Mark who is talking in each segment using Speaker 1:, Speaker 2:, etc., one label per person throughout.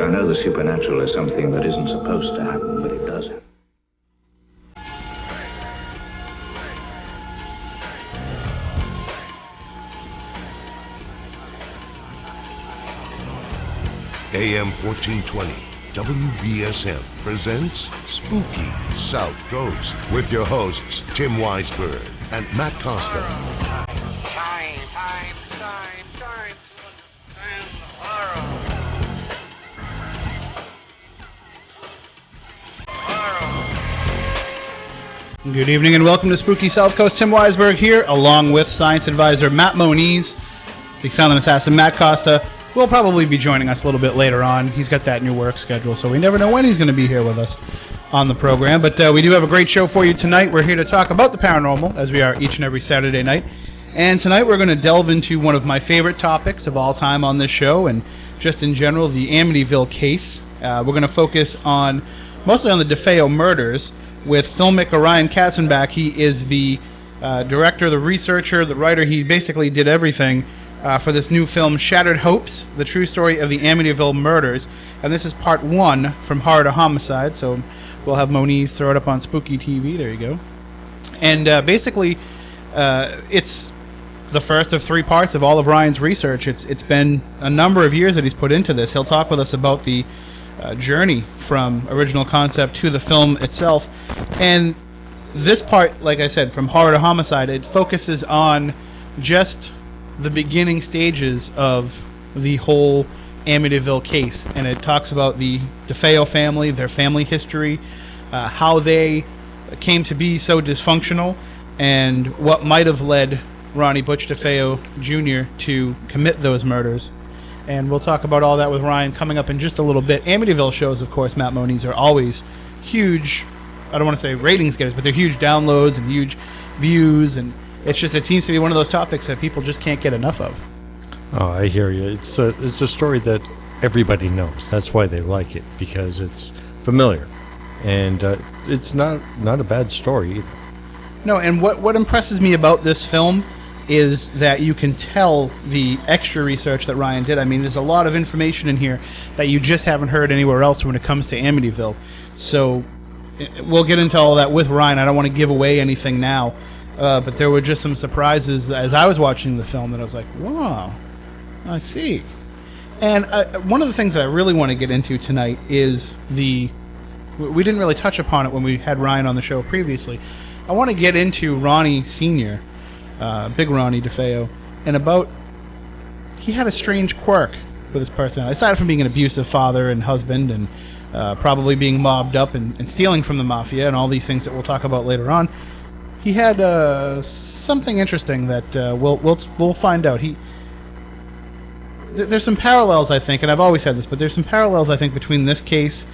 Speaker 1: I know the supernatural is something that isn't supposed to happen, but it does happen.
Speaker 2: AM 1420, WBSM presents Spooky South Coast with your hosts, Tim Weisberg and Matt Costa.
Speaker 3: Time to understand the horror.
Speaker 4: Good evening and welcome to Spooky South Coast. Tim Weisberg here, along with science advisor Matt Moniz. The silent assassin Matt Costa will probably be joining us a little bit later on. He's got that new work schedule, so we never know when he's going to be here with us on the program. But we do have a great show for you tonight. We're here to talk about the paranormal, as we are each and every Saturday night. And tonight we're going to delve into one of my favorite topics of all time on this show, and just in general, the Amityville case. We're going to focus mostly on the DeFeo Murders, with filmmaker Ryan Katzenbach. He is the director, the researcher, the writer. He basically did everything for this new film, Shattered Hopes, the true story of the Amityville Murders. And this is part one, From Horror to Homicide. So we'll have Moniz throw it up on Spooky TV. There you go. And basically, it's the first of three parts of all of Ryan's research. It's been a number of years that he's put into this. He'll talk with us about the journey from original concept to the film itself. And this part, like I said, From Horror to Homicide, it focuses on just the beginning stages of the whole Amityville case. And it talks about the DeFeo family, their family history, how they came to be so dysfunctional, and what might have led Ronnie Butch DeFeo Jr. to commit those murders. And we'll talk about all that with Ryan coming up in just a little bit. Amityville shows, of course, Matt Moniz, are always huge, I don't want to say ratings getters, but they're huge downloads and huge views, and it seems to be one of those topics that people just can't get enough of.
Speaker 5: Oh, I hear you. It's a story that everybody knows. That's why they like it, because it's familiar. And it's not a bad story either.
Speaker 4: No, and what impresses me about this film is that you can tell the extra research that Ryan did. I mean, there's a lot of information in here that you just haven't heard anywhere else when it comes to Amityville. So we'll get into all that with Ryan. I don't want to give away anything now, but there were just some surprises as I was watching the film that I was like, wow, I see. And one of the things that I really want to get into tonight is we didn't really touch upon it when we had Ryan on the show previously. I want to get into Ronnie Sr., Big Ronnie DeFeo, and he had a strange quirk with his personality. Aside from being an abusive father and husband, and probably being mobbed up and stealing from the mafia and all these things that we'll talk about later on, he had something interesting that we'll find out. There's some parallels, I think, and I've always said this, but there's some parallels, I think, between this case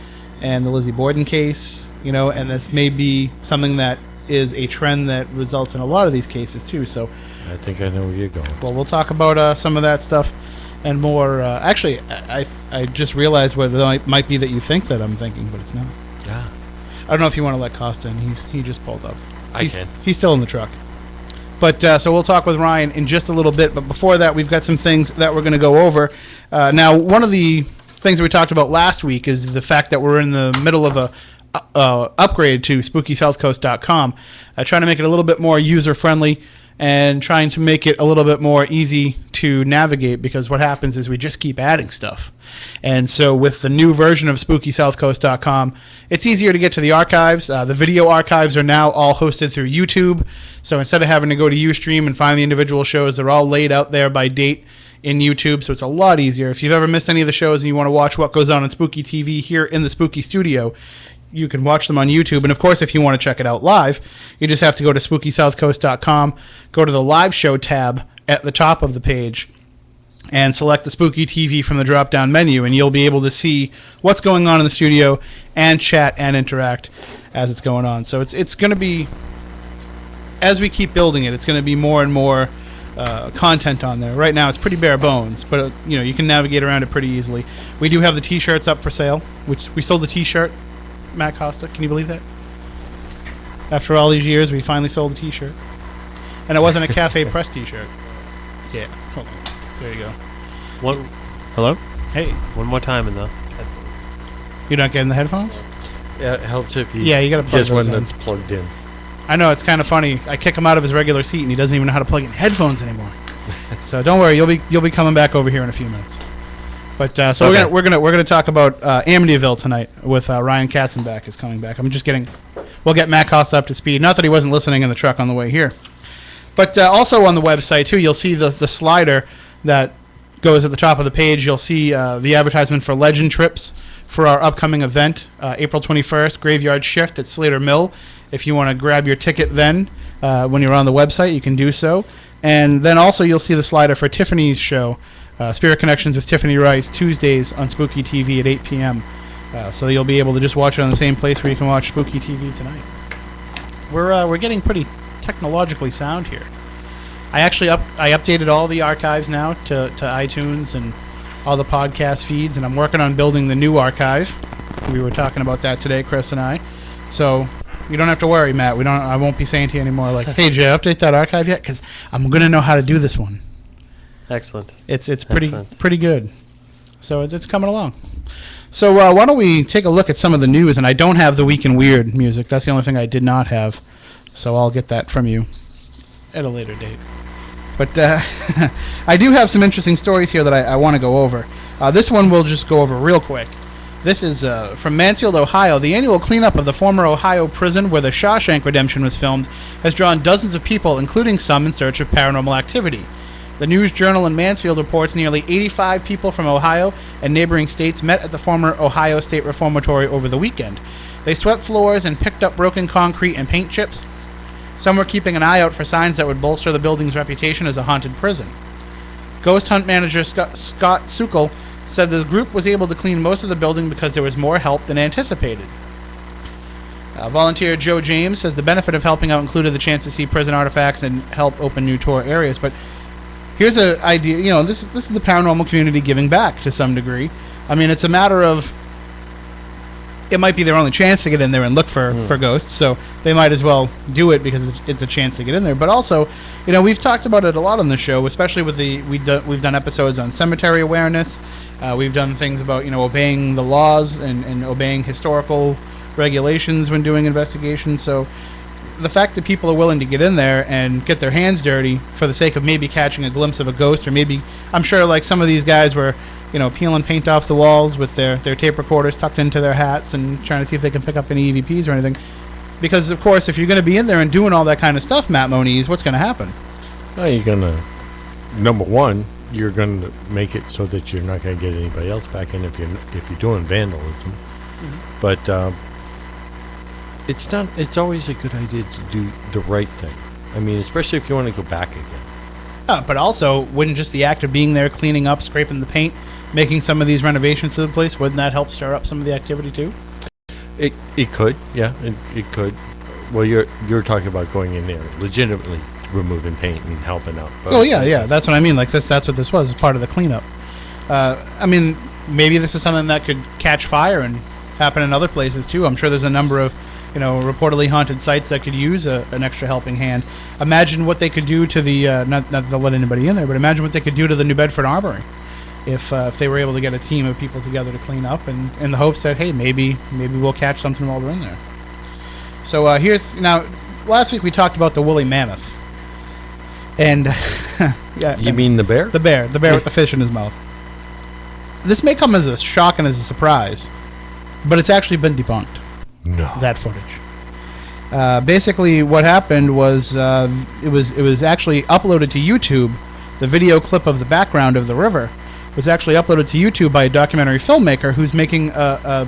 Speaker 4: and the Lizzie Borden case, and this may be something that is a trend that results in a lot of these cases too. So
Speaker 5: I think I know where you're going.
Speaker 4: Well, we'll talk about some of that stuff and more. Actually, I just realized what it might be that you think that I'm thinking, but it's not.
Speaker 5: Yeah.
Speaker 4: I don't know if you want to let Costa in. He just pulled up.
Speaker 5: I can.
Speaker 4: He's still in the truck. But so we'll talk with Ryan in just a little bit. But before that, we've got some things that we're going to go over. Now, one of the things that we talked about last week is the fact that we're in the middle of a upgrade to SpookySouthCoast.com, trying to make it a little bit more user-friendly and trying to make it a little bit more easy to navigate, because what happens is we just keep adding stuff. And so with the new version of SpookySouthCoast.com, it's easier to get to the archives. The video archives are now all hosted through YouTube, so instead of having to go to Ustream and find the individual shows, they're all laid out there by date in YouTube, so it's a lot easier. If you've ever missed any of the shows and you want to watch what goes on Spooky TV here in the Spooky Studio, you can watch them on YouTube. And, of course, if you want to check it out live, you just have to go to SpookySouthCoast.com, go to the Live Show tab at the top of the page, and select the Spooky TV from the drop-down menu, and you'll be able to see what's going on in the studio and chat and interact as it's going on. So it's going to be, as we keep building it, it's going to be more and more content on there. Right now it's pretty bare bones, but you can navigate around it pretty easily. We do have the t-shirts up for sale, which we sold the t-shirt. Matt Costa, can you believe that? After all these years, we finally sold a t-shirt. And it wasn't a Cafe Press t-shirt. Yeah, hold on. There you go.
Speaker 6: Hello?
Speaker 4: Hey.
Speaker 6: One more time in the
Speaker 4: You don't get in the headphones?
Speaker 5: Yeah, it helps if you.
Speaker 4: Yeah, you gotta plug
Speaker 5: just
Speaker 4: those
Speaker 5: one
Speaker 4: in.
Speaker 5: that's plugged in.
Speaker 4: I know, it's kind of funny. I kick him out of his regular seat, and he doesn't even know how to plug in headphones anymore. So don't worry, you'll be coming back over here in a few minutes. But so
Speaker 5: Okay.
Speaker 4: we're gonna talk about Amityville tonight with Ryan Katzenbach is coming back. We'll get Matt Costa up to speed. Not that he wasn't listening in the truck on the way here, but also on the website too. You'll see the slider that goes at the top of the page. You'll see the advertisement for Legend Trips for our upcoming event, April 21st, Graveyard Shift at Slater Mill. If you want to grab your ticket then, when you're on the website, you can do so. And then also you'll see the slider for Tiffany's show, Spirit Connections with Tiffany Rice, Tuesdays on Spooky TV at 8 p.m. So you'll be able to just watch it on the same place where you can watch Spooky TV tonight. We're getting pretty technologically sound here. I updated all the archives now to iTunes and all the podcast feeds, and I'm working on building the new archive. We were talking about that today, Chris and I. So you don't have to worry, Matt. I won't be saying to you anymore like, "Hey, did you update that archive yet?" Because I'm gonna know how to do this one.
Speaker 6: Excellent.
Speaker 4: It's
Speaker 6: Excellent.
Speaker 4: pretty good. So it's coming along. So why don't we take a look at some of the news? And I don't have the Week in Weird music. That's the only thing I did not have. So I'll get that from you at a later date. But I do have some interesting stories here that I want to go over. This one we'll just go over real quick. This is from Mansfield, Ohio. The annual cleanup of the former Ohio prison where the Shawshank Redemption was filmed has drawn dozens of people, including some in search of paranormal activity. The News Journal in Mansfield reports nearly 85 people from Ohio and neighboring states met at the former Ohio State Reformatory over the weekend. They swept floors and picked up broken concrete and paint chips. Some were keeping an eye out for signs that would bolster the building's reputation as a haunted prison. Ghost hunt manager Scott Sukol said the group was able to clean most of the building because there was more help than anticipated. Volunteer Joe James says the benefit of helping out included the chance to see prison artifacts and help open new tour areas. But here's an idea, this is the paranormal community giving back to some degree. I mean, it's a matter of, it might be their only chance to get in there and look for ghosts, so they might as well do it because it's a chance to get in there. But also, we've talked about it a lot on the show, especially with we've done episodes on cemetery awareness. We've done things about obeying the laws and obeying historical regulations when doing investigations. So the fact that people are willing to get in there and get their hands dirty for the sake of maybe catching a glimpse of a ghost, or maybe, I'm sure like some of these guys were peeling paint off the walls with their tape recorders tucked into their hats and trying to see if they can pick up any EVPs or anything. Because, of course, if you're going to be in there and doing all that kind of stuff, Matt Moniz, what's going to happen?
Speaker 5: Well, you're going to, number one, you're going to make it so that you're not going to get anybody else back in if you're doing vandalism. Mm-hmm. But it's always a good idea to do the right thing. I mean, especially if you want to go back again.
Speaker 4: But also, wouldn't just the act of being there, cleaning up, scraping the paint, making some of these renovations to the place, wouldn't that help stir up some of the activity too?
Speaker 5: It could, yeah, it could. Well, you're talking about going in there, legitimately removing paint and helping out.
Speaker 4: Oh yeah, that's what I mean. Like that's what this was, as part of the cleanup. I mean, maybe this is something that could catch fire and happen in other places too. I'm sure there's a number of reportedly haunted sites that could use an extra helping hand. Imagine what they could do to the not to let anybody in there, but imagine what they could do to the New Bedford Armory if they were able to get a team of people together to clean up, and in the hopes that, hey, maybe we'll catch something while we're in there. So last week we talked about the woolly mammoth, and yeah,
Speaker 5: you mean the bear?
Speaker 4: The bear with the fish in his mouth. This may come as a shock and as a surprise, but it's actually been debunked.
Speaker 5: No.
Speaker 4: That footage. Basically, what happened was it was actually uploaded to YouTube. The video clip of the background of the river was actually uploaded to YouTube by a documentary filmmaker who's making a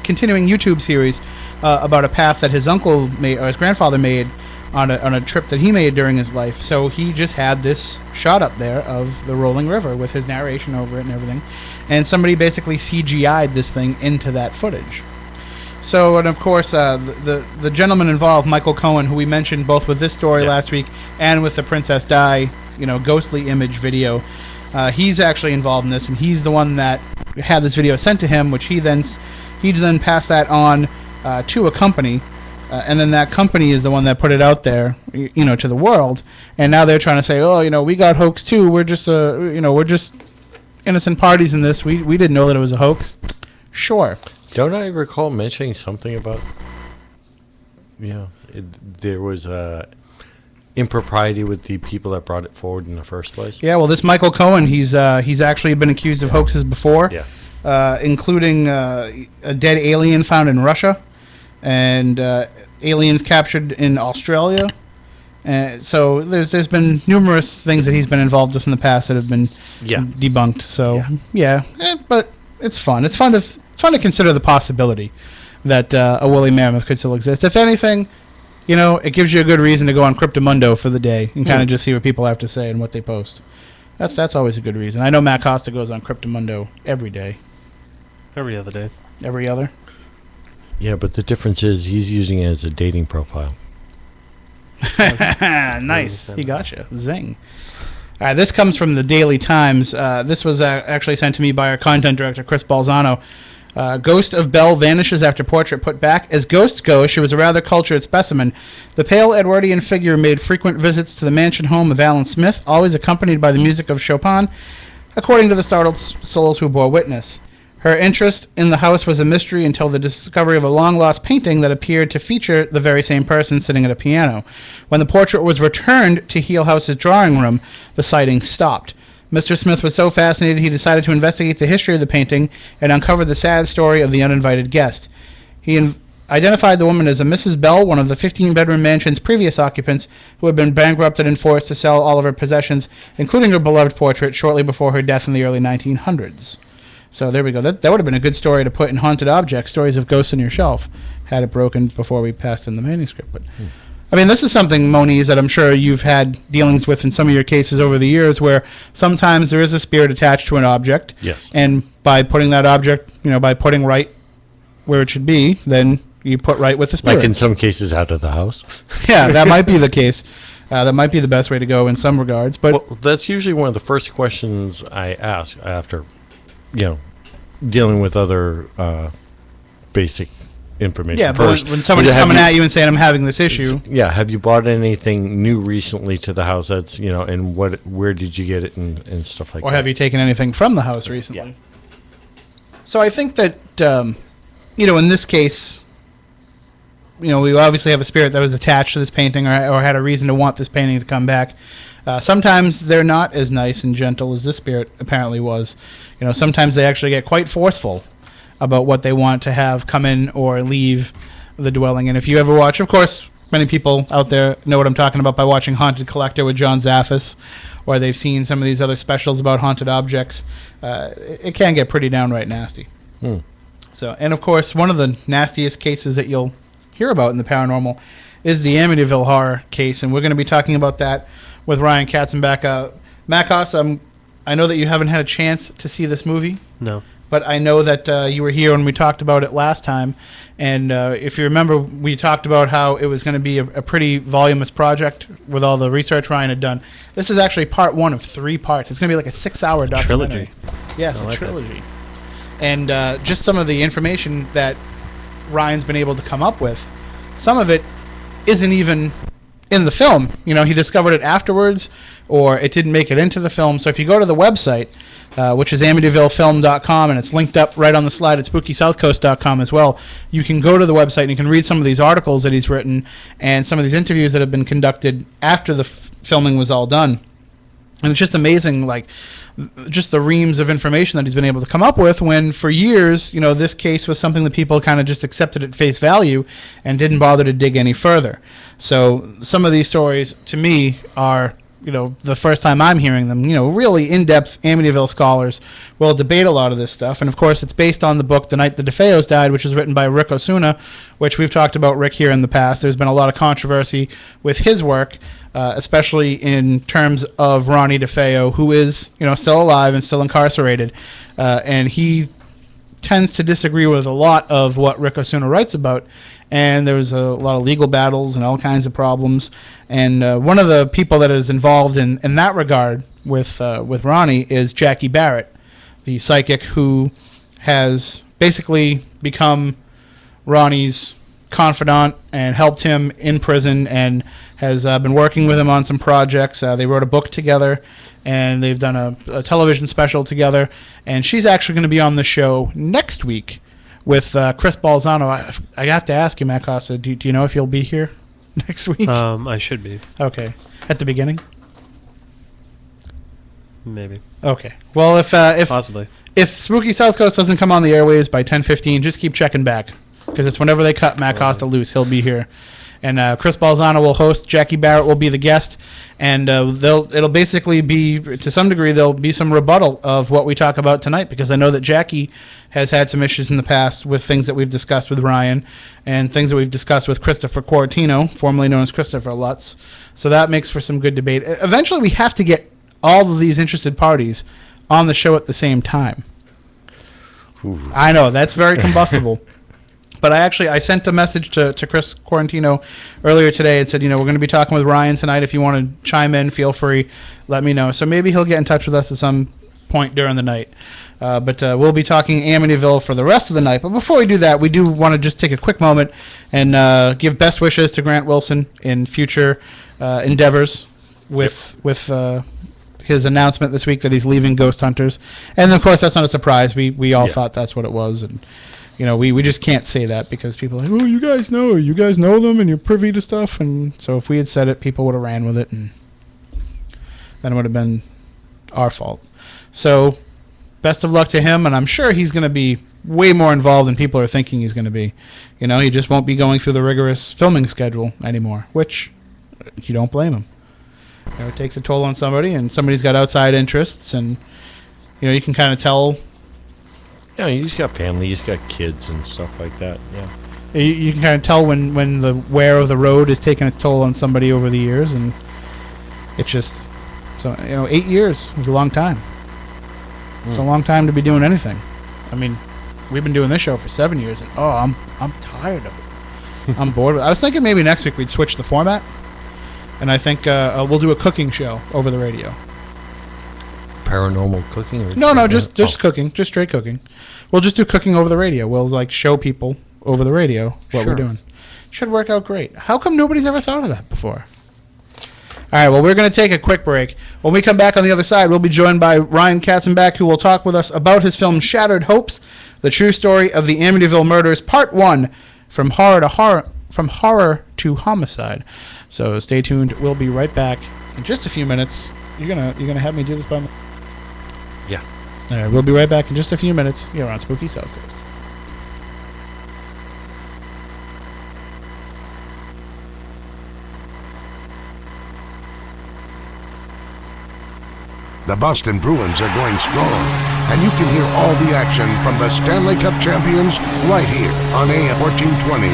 Speaker 4: continuing YouTube series about a path that his uncle made, or his grandfather made, on a trip that he made during his life. So he just had this shot up there of the rolling river with his narration over it and everything, and somebody basically CGI'd this thing into that footage. So, and of course, the gentleman involved, Michael Cohen, who we mentioned both with this story last week and with the Princess Di, ghostly image video, he's actually involved in this, and he's the one that had this video sent to him, which he then passed that on to a company, and then that company is the one that put it out there, to the world, and now they're trying to say, oh, we got hoax too. We're just, we're just innocent parties in this. We didn't know that it was a hoax. Sure.
Speaker 5: Don't I recall mentioning something about? There was impropriety with the people that brought it forward in the first place.
Speaker 4: Yeah, well, this Michael Cohen, he's actually been accused of hoaxes before, including a dead alien found in Russia, and aliens captured in Australia. So there's been numerous things that he's been involved with in the past that have been debunked. So but it's fun. It's fun to consider the possibility that a woolly mammoth could still exist. If anything, it gives you a good reason to go on Cryptomundo for the day and kind of just see what people have to say and what they post. That's always a good reason. I know Matt Costa goes on Cryptomundo every day.
Speaker 6: Every other day.
Speaker 4: Every other?
Speaker 5: Yeah, but the difference is he's using it as a dating profile.
Speaker 4: Nice. He gotcha. Zing. All right, this comes from the Daily Times. This was actually sent to me by our content director, Chris Balzano. Ghost of Belle vanishes after portrait put back. As ghosts go, she was a rather cultured specimen. The pale Edwardian figure made frequent visits to the mansion home of Alan Smith, always accompanied by the music of Chopin, according to the startled souls who bore witness. Her interest in the house was a mystery until the discovery of a long-lost painting that appeared to feature the very same person sitting at a piano. When the portrait was returned to Heel House's drawing room, the sighting stopped. Mr. Smith was so fascinated he decided to investigate the history of the painting and uncover the sad story of the uninvited guest. He identified the woman as a Mrs. Bell, one of the 15-bedroom mansion's previous occupants, who had been bankrupted and forced to sell all of her possessions, including her beloved portrait, shortly before her death in the early 1900s. So there we go. That would have been a good story to put in Haunted Objects, Stories of Ghosts on Your Shelf, had it broken before we passed in the manuscript. But I mean, this is something, Moniz, that I'm sure you've had dealings with in some of your cases over the years, where sometimes there is a spirit attached to an object.
Speaker 5: Yes.
Speaker 4: And by putting that object, by putting right where it should be, then you put right with the spirit.
Speaker 5: Like in some cases out of the house.
Speaker 4: Yeah, that might be the case. That might be the best way to go in some regards. But
Speaker 5: well, that's usually one of the first questions I ask after, dealing with other basic information.
Speaker 4: Yeah, but when somebody's coming at you and saying, I'm having this issue.
Speaker 5: Yeah, have you bought anything new recently to the house that's, and where did you get it and stuff like that?
Speaker 4: Or have you taken anything from the house recently? Yeah. So I think that, in this case, we obviously have a spirit that was attached to this painting or had a reason to want this painting to come back. Sometimes they're not as nice and gentle as this spirit apparently was. Sometimes they actually get quite forceful about what they want to have come in or leave the dwelling. And if you ever watch, of course, many people out there know what I'm talking about by watching Haunted Collector with John Zaffis, or they've seen some of these other specials about haunted objects. It can get pretty downright nasty. So, and of course, one of the nastiest cases that you'll hear about in the paranormal is the Amityville horror case, and we're going to be talking about that with Ryan Katzenbach. Matt Costa, I know that you haven't had a chance to see this movie.
Speaker 6: No.
Speaker 4: But I know that you were here when we talked about it last time, and if you remember, we talked about how it was going to be a pretty voluminous project with all the research Ryan had done. This is actually part 1 of 3 parts. It's going to be like a 6-hour documentary.
Speaker 6: Trilogy.
Speaker 4: Yes, a trilogy. And just some of the information that Ryan's been able to come up with, some of it isn't even in the film. He discovered it afterwards, or it didn't make it into the film. So if you go to the website, which is amityvillefilm.com, and it's linked up right on the slide at spookysouthcoast.com as well, you can go to the website and you can read some of these articles that he's written and some of these interviews that have been conducted after the filming was all done. And it's just amazing, just the reams of information that he's been able to come up with, when for years, this case was something that people kind of just accepted at face value and didn't bother to dig any further. So some of these stories, to me, are, the first time I'm hearing them, really in-depth Amityville scholars will debate a lot of this stuff. And, of course, it's based on the book The Night the DeFeos Died, which is written by Rick Osuna, which we've talked about Rick here in the past. There's been a lot of controversy with his work, especially in terms of Ronnie DeFeo, who is, still alive and still incarcerated. And he tends to disagree with a lot of what Rick Osuna writes about. And there was a lot of legal battles and all kinds of problems. And one of the people that is involved in that regard with Ronnie is Jackie Barrett, the psychic who has basically become Ronnie's confidant and helped him in prison and has been working with him on some projects. They wrote a book together, and they've done a television special together. And she's actually going to be on the show next week with Chris Balzano. I have to ask you, Matt Costa, do you know if you'll be here next week?
Speaker 6: I should be.
Speaker 4: Okay. At the beginning?
Speaker 6: Maybe.
Speaker 4: Okay. Well, if
Speaker 6: Possibly.
Speaker 4: If Spooky Southcoast doesn't come on the airwaves by 10:15, just keep checking back, because it's whenever they cut Matt Costa loose, he'll be here. And Chris Balzano will host. Jackie Barrett will be the guest, and it'll basically be, to some degree, there'll be some rebuttal of what we talk about tonight, because I know that Jackie has had some issues in the past with things that we've discussed with Ryan, and things that we've discussed with Christopher Quartino, formerly known as Christopher Lutz. So that makes for some good debate. Eventually, we have to get all of these interested parties on the show at the same time.
Speaker 5: Ooh.
Speaker 4: I know, that's very combustible. But I sent a message to Chris Quarantino earlier today and said, we're going to be talking with Ryan tonight. If you want to chime in, feel free. Let me know. So maybe he'll get in touch with us at some point during the night. But we'll be talking Amityville for the rest of the night. But before we do that, we do want to just take a quick moment and give best wishes to Grant Wilson in future endeavors with his announcement this week that he's leaving Ghost Hunters. And, of course, that's not a surprise. We all thought that's what it was. And we just can't say that because people are like, oh, you guys know them and you're privy to stuff. And so if we had said it, people would have ran with it, and then it would have been our fault. So best of luck to him, and I'm sure he's going to be way more involved than people are thinking he's going to be. He just won't be going through the rigorous filming schedule anymore, which you don't blame him. It takes a toll on somebody, and somebody's got outside interests, and you can kind of tell.
Speaker 5: Yeah, you just got family, you just got kids and stuff like that. Yeah,
Speaker 4: you can kind of tell when the wear of the road is taking its toll on somebody over the years, and it's just 8 years is a long time. It's a long time to be doing anything. I mean, we've been doing this show for 7 years, and I'm tired of it. I'm bored. I was thinking maybe next week we'd switch the format, and I think we'll do a cooking show over the radio.
Speaker 5: Paranormal cooking? Or
Speaker 4: No, just cooking, just straight cooking. We'll just do cooking over the radio. We'll show people over the radio what we're doing. Should work out great. How come nobody's ever thought of that before? All right, well, we're going to take a quick break. When we come back on the other side, we'll be joined by Ryan Katzenbach, who will talk with us about his film Shattered Hopes, the true story of the Amityville Murders, Part 1, from horror to homicide. So stay tuned. We'll be right back in just a few minutes. You're gonna have me do this by myself?
Speaker 5: Yeah.
Speaker 4: All right, we'll be right back in just a few minutes here on Spooky South Coast.
Speaker 2: The Boston Bruins are going strong, and you can hear all the action from the Stanley Cup champions right here on AM 1420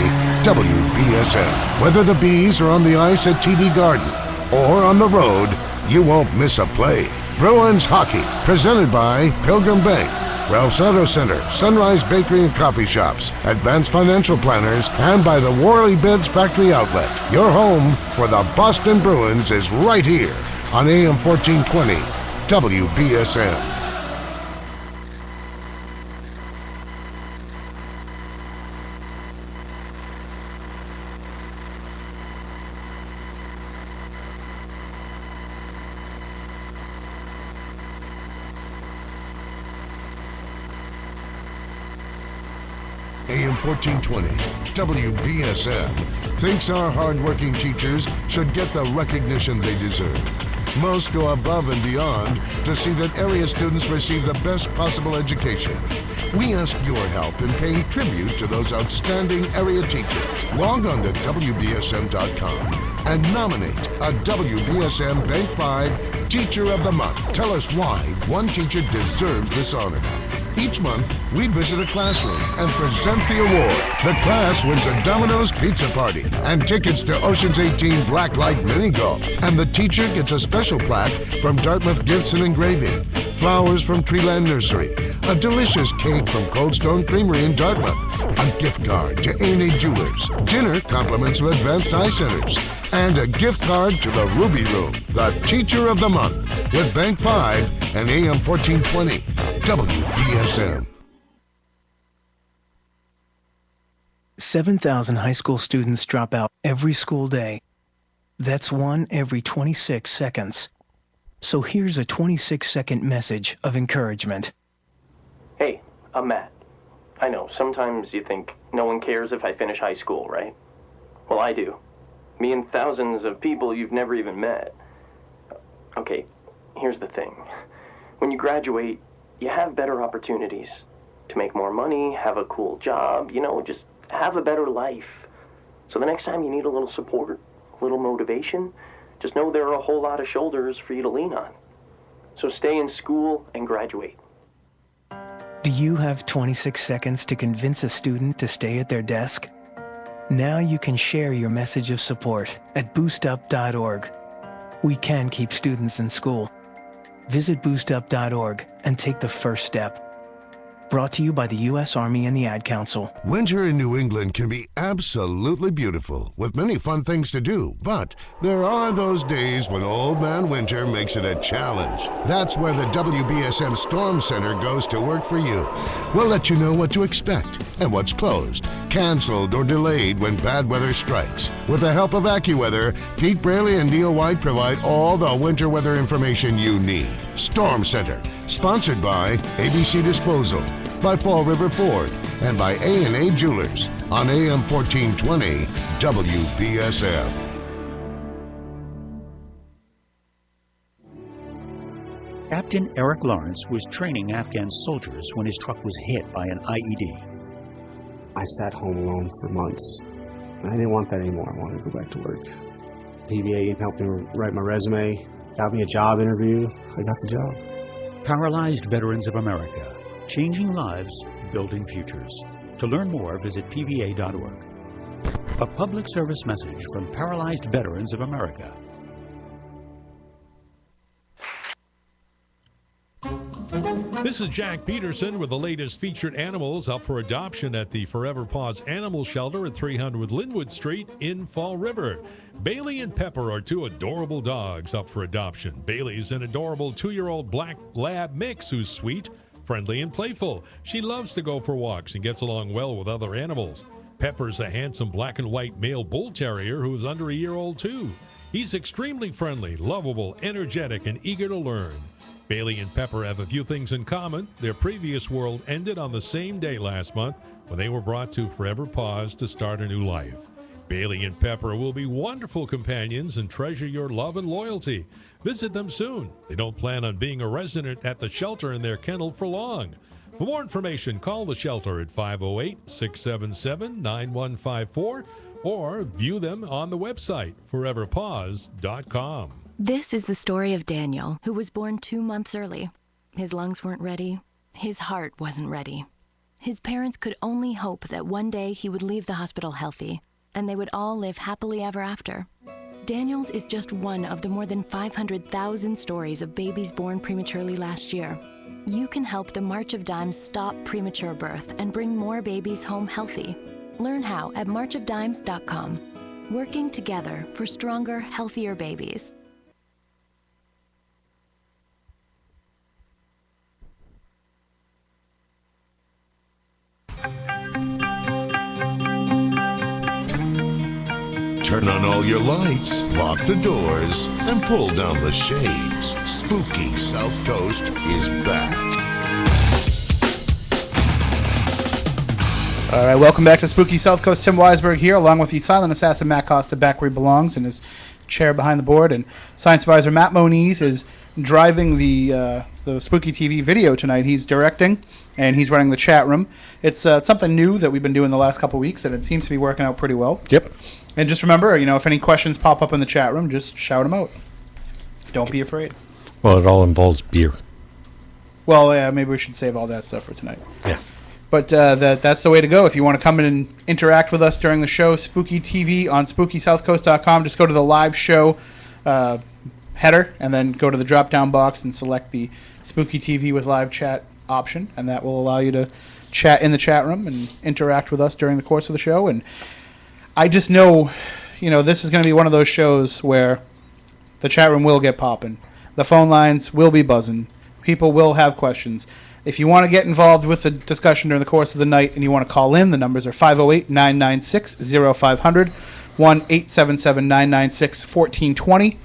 Speaker 2: WBSM. Whether the Bees are on the ice at TD Garden or on the road, you won't miss a play. Bruins Hockey, presented by Pilgrim Bank, Ralph's Auto Center, Sunrise Bakery and Coffee Shops, Advanced Financial Planners, and by the Worley Beds Factory Outlet. Your home for the Boston Bruins is right here on AM 1420 WBSM. AM 1420 WBSM thinks our hardworking teachers should get the recognition they deserve. Most go above and beyond to see that area students receive the best possible education. We ask your help in paying tribute to those outstanding area teachers. Log on to WBSM.com and nominate a WBSM Bank 5 Teacher of the Month. Tell us why one teacher deserves this honor. Each month, we visit a classroom and present the award. The class wins a Domino's pizza party and tickets to Ocean's 18 Blacklight Mini Golf. And the teacher gets a special plaque from Dartmouth Gifts and Engraving, flowers from Treeland Nursery, a delicious cake from Cold Stone Creamery in Dartmouth, a gift card to A&A Jewelers, dinner compliments of Advanced Eye Centers, and a gift card to the Ruby Room. The Teacher of the Month with Bank 5 and AM 1420 WBSM.
Speaker 7: 7,000 high school students drop out every school day. That's one every 26 seconds. So here's a 26-second message of encouragement.
Speaker 8: Hey, I'm Matt. I know, sometimes you think no one cares if I finish high school, right? Well, I do. Me and thousands of people you've never even met. Okay, here's the thing. When you graduate, you have better opportunities to make more money, have a cool job, just have a better life. So the next time you need a little support, a little motivation, just know there are a whole lot of shoulders for you to lean on. So stay in school and graduate.
Speaker 7: Do you have 26 seconds to convince a student to stay at their desk? Now you can share your message of support at boostup.org. We can keep students in school. Visit boostup.org and take the first step. Brought to you by the U.S. Army and the Ad Council.
Speaker 2: Winter in New England can be absolutely beautiful, with many fun things to do, but there are those days when Old Man Winter makes it a challenge. That's where the WBSM Storm Center goes to work for you. We'll let you know what to expect and what's closed, canceled, or delayed when bad weather strikes. With the help of AccuWeather, Pete Braley and Neil White provide all the winter weather information you need. Storm Center, sponsored by ABC Disposal, by Fall River Ford, and by A&A Jewelers on AM 1420 WBSM.
Speaker 9: Captain Eric Lawrence was training Afghan soldiers when his truck was hit by an IED.
Speaker 10: I sat home alone for months. I didn't want that anymore. I wanted to go back to work. PVA helped me write my resume, got me a job interview. I got the job.
Speaker 9: Paralyzed Veterans of America, changing lives, building futures. To learn more, visit pva.org. A public service message from Paralyzed Veterans of America.
Speaker 11: This is Jack Peterson with the latest featured animals up for adoption at the Forever Paws Animal Shelter at 300 Linwood Street in Fall River. Bailey and Pepper are two adorable dogs up for adoption. Bailey's an adorable 2-year-old black lab mix who's sweet, friendly, and playful. She loves to go for walks and gets along well with other animals. Pepper's a handsome black and white male bull terrier who is under a year old too. He's extremely friendly, lovable, energetic, and eager to learn. Bailey and Pepper have a few things in common. Their previous world ended on the same day last month when they were brought to Forever Paws to start a new life. Bailey and Pepper will be wonderful companions and treasure your love and loyalty. Visit them soon. They don't plan on being a resident at the shelter in their kennel for long. For more information, call the shelter at 508-677-9154 or view them on the website, foreverpaws.com.
Speaker 12: This is the story of Daniel, who was born 2 months early. His lungs weren't ready. His heart wasn't ready. His parents could only hope that one day he would leave the hospital healthy, and they would all live happily ever after. Daniel's is just one of the more than 500,000 stories of babies born prematurely last year. You can help the March of Dimes stop premature birth and bring more babies home healthy. Learn how at marchofdimes.com. Working together for stronger, healthier babies.
Speaker 2: Turn on all your lights, lock the doors, and pull down the shades. Spooky Southcoast is back.
Speaker 4: All right, welcome back to Spooky Southcoast. Tim Weisberg here, along with the silent assassin Matt Costa, back where he belongs in his chair behind the board. And science advisor Matt Moniz is driving the Spooky TV video tonight. He's directing, and he's running the chat room. It's something new that we've been doing the last couple weeks, and it seems to be working out pretty well.
Speaker 5: Yep.
Speaker 4: And just remember, if any questions pop up in the chat room, just shout them out. Don't be afraid.
Speaker 5: Well, it all involves beer.
Speaker 4: Well, yeah, maybe we should save all that stuff for tonight.
Speaker 5: Yeah.
Speaker 4: But that's the way to go. If you want to come in and interact with us during the show, Spooky TV on SpookySouthcoast.com. Just go to the live show header and then go to the drop-down box and select the Spooky TV with live chat option, and that will allow you to chat in the chat room and interact with us during the course of the show. And I just know, this is going to be one of those shows where the chat room will get popping. The phone lines will be buzzing. People will have questions. If you want to get involved with the discussion during the course of the night and you want to call in, the numbers are 508-996-0500, 1-877-996-1420.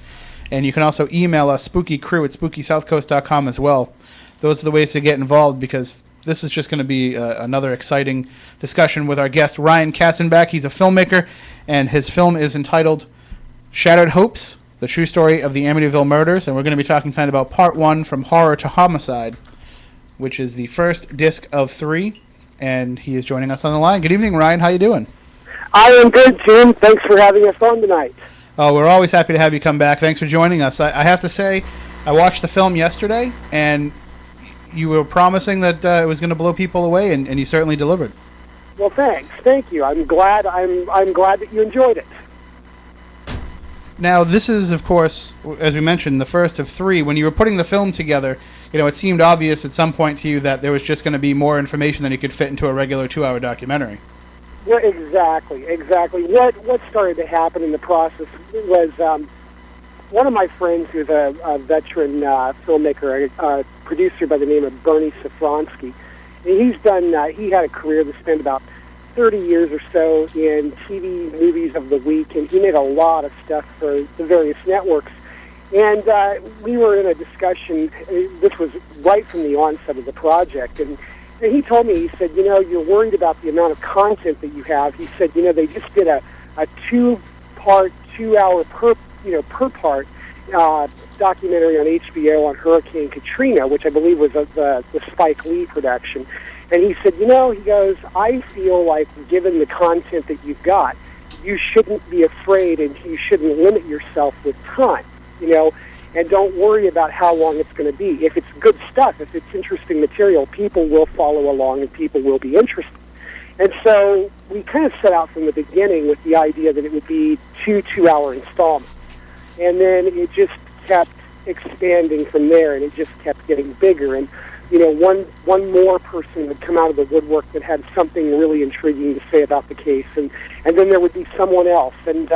Speaker 4: And you can also email us, spookycrew@spookysouthcoast.com as well. Those are the ways to get involved, because this is just going to be another exciting discussion with our guest, Ryan Katzenbach. He's a filmmaker, and his film is entitled Shattered Hopes, the true story of the Amityville Murders, and we're going to be talking tonight about part 1, From Horror to Homicide, which is the first disc of 3, and he is joining us on the line. Good evening, Ryan. How you doing?
Speaker 13: I am good, Jim. Thanks for having us on tonight.
Speaker 4: Oh, we're always happy to have you come back. Thanks for joining us. I have to say, I watched the film yesterday, and you were promising that it was going to blow people away, and you certainly delivered.
Speaker 13: Well, thanks. Thank you. I'm glad that you enjoyed it.
Speaker 4: Now, this is, of course, as we mentioned, the first of 3. When you were putting the film together, it seemed obvious at some point to you that there was just going to be more information than you could fit into a regular 2-hour documentary.
Speaker 13: Yeah, exactly. What started to happen in the process was one of my friends, who's a veteran filmmaker, a producer by the name of Bernie Safransky. He had a career that spent about 30 years or so in TV movies of the week, and he made a lot of stuff for the various networks. And we were in a discussion. This was right from the onset of the project, and he told me, he said, you're worried about the amount of content that you have. He said, they just did a 2-part, 2-hour per part documentary on HBO on Hurricane Katrina, which I believe was the Spike Lee production. And he said, he goes, I feel like given the content that you've got, you shouldn't be afraid and you shouldn't limit yourself with time, and don't worry about how long it's going to be. If it's good stuff, if it's interesting material, people will follow along and people will be interested. And so we kind of set out from the beginning with the idea that it would be 2-2-hour installments. And then it just kept expanding from there, and it just kept getting bigger. And, one more person would come out of the woodwork that had something really intriguing to say about the case. And then there would be someone else. And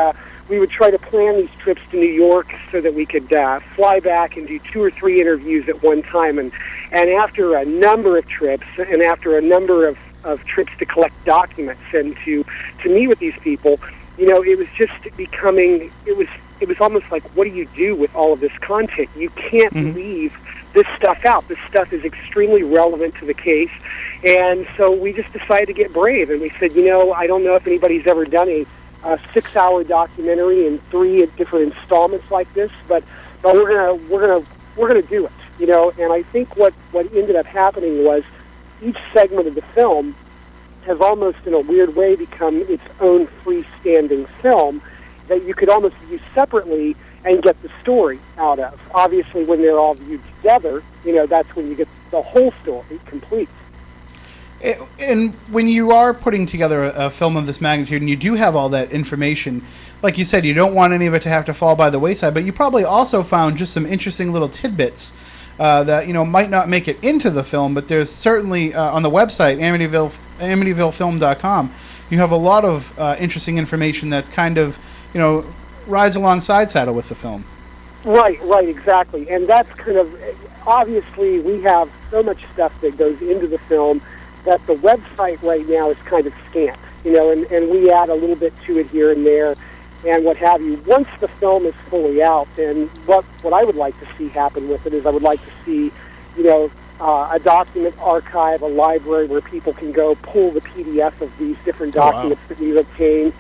Speaker 13: we would try to plan these trips to New York so that we could fly back and do 2 or 3 interviews at one time. And after a number of trips and after a number of trips to collect documents and to meet with these people, it was just becoming, it was almost like, what do you do with all of this content? You can't leave this stuff out. This stuff is extremely relevant to the case. And so we just decided to get brave, and we said, I don't know if anybody's ever done a 6-hour documentary in 3 different installments like this, but we're gonna do it, And I think what ended up happening was each segment of the film has almost in a weird way become its own freestanding film that you could almost view separately and get the story out of. Obviously, when they're all viewed together, that's when you get the whole story complete.
Speaker 4: And when you are putting together a film of this magnitude, and you do have all that information, like you said, you don't want any of it to have to fall by the wayside, but you probably also found just some interesting little tidbits that might not make it into the film, but there's certainly on the website, Amityvillefilm.com, you have a lot of interesting information that's kind of, rides alongside saddle with the film.
Speaker 13: Right, exactly. And that's kind of, obviously, we have so much stuff that goes into the film that the website right now is kind of scant, and we add a little bit to it here and there and what have you. Once the film is fully out, then what I would like to see happen with it is I would like to see, a document archive, a library where people can go pull the PDF of these different documents that we've obtained.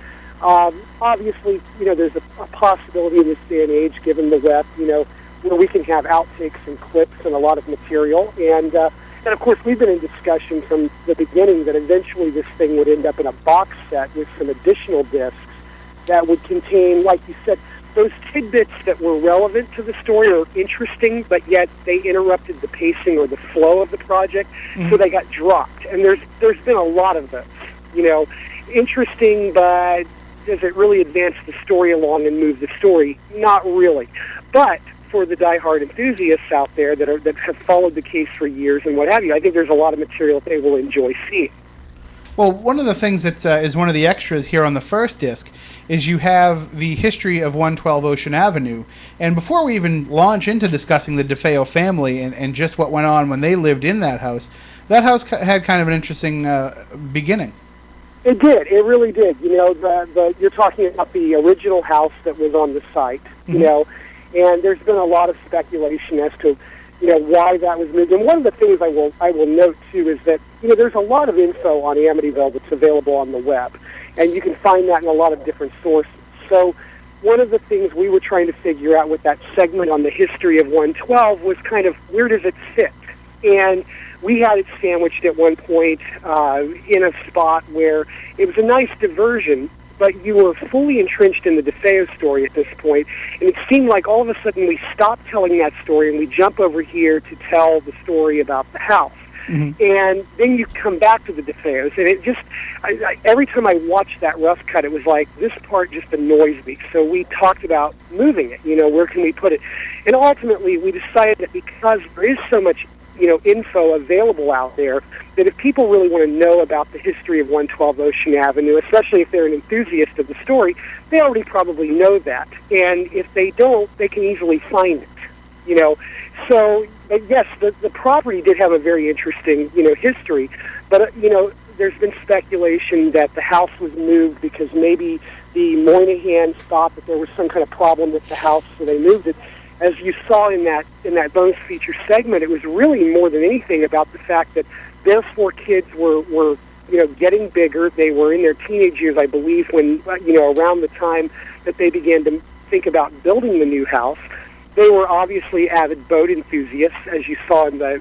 Speaker 13: Obviously, there's a possibility in this day and age, given the web, where we can have outtakes and clips and a lot of material. And of course, we've been in discussion from the beginning that eventually this thing would end up in a box set with some additional discs that would contain, like you said, those tidbits that were relevant to the story or interesting, but yet they interrupted the pacing or the flow of the project, so they got dropped. And there's been a lot of those, interesting, but does it really advance the story along and move the story? Not really. But for the diehard enthusiasts out there that have followed the case for years and what have you, I think there's a lot of material that they will enjoy seeing.
Speaker 4: Well, one of the things that is one of the extras here on the first disc is you have the history of 112 Ocean Avenue. And before we even launch into discussing the DeFeo family and just what went on when they lived in that house had kind of an interesting beginning.
Speaker 13: It did. It really did. You're talking about the original house that was on the site, and there's been a lot of speculation as to, why that was moved. And one of the things I will note too is that there's a lot of info on Amityville that's available on the web, and you can find that in a lot of different sources. So one of the things we were trying to figure out with that segment on the history of 112 was kind of where does it fit, and we had it sandwiched at one point in a spot where it was a nice diversion, but you were fully entrenched in the DeFeo story at this point, and it seemed like all of a sudden we stopped telling that story and we jump over here to tell the story about the house. Mm-hmm. And then you come back to the DeFeos, and it just, every time I watched that rough cut, it was like, this part just annoys me. So we talked about moving it, where can we put it? And ultimately we decided that because there is so much info available out there, that if people really want to know about the history of 112 Ocean Avenue, especially if they're an enthusiast of the story, they already probably know that. And if they don't, they can easily find it, So, yes, the property did have a very interesting, history, but, there's been speculation that the house was moved because maybe the Moynahans thought that there was some kind of problem with the house, so they moved it. As you saw in that bonus feature segment, it was really more than anything about the fact that their 4 kids were getting bigger. They were in their teenage years, I believe, when around the time that they began to think about building the new house. They were obviously avid boat enthusiasts, as you saw in the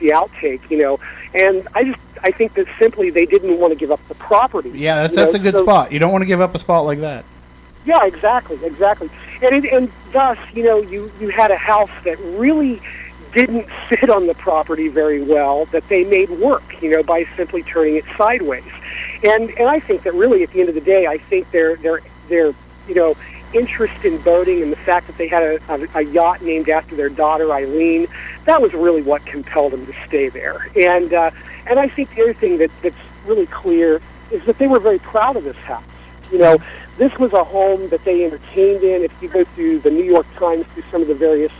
Speaker 13: outtake, and I think that simply they didn't want to give up the property.
Speaker 4: Yeah, that's a good spot. You don't want to give up a spot like that.
Speaker 13: Yeah, exactly. And thus, you had a house that really didn't sit on the property very well, that they made work, by simply turning it sideways. And I think that really, at the end of the day, I think their interest in boating and the fact that they had a yacht named after their daughter, Eileen, that was really what compelled them to stay there. And I think the other thing that's really clear is that they were very proud of this house. This was a home that they entertained in. If you go through the New York Times, through some of the various,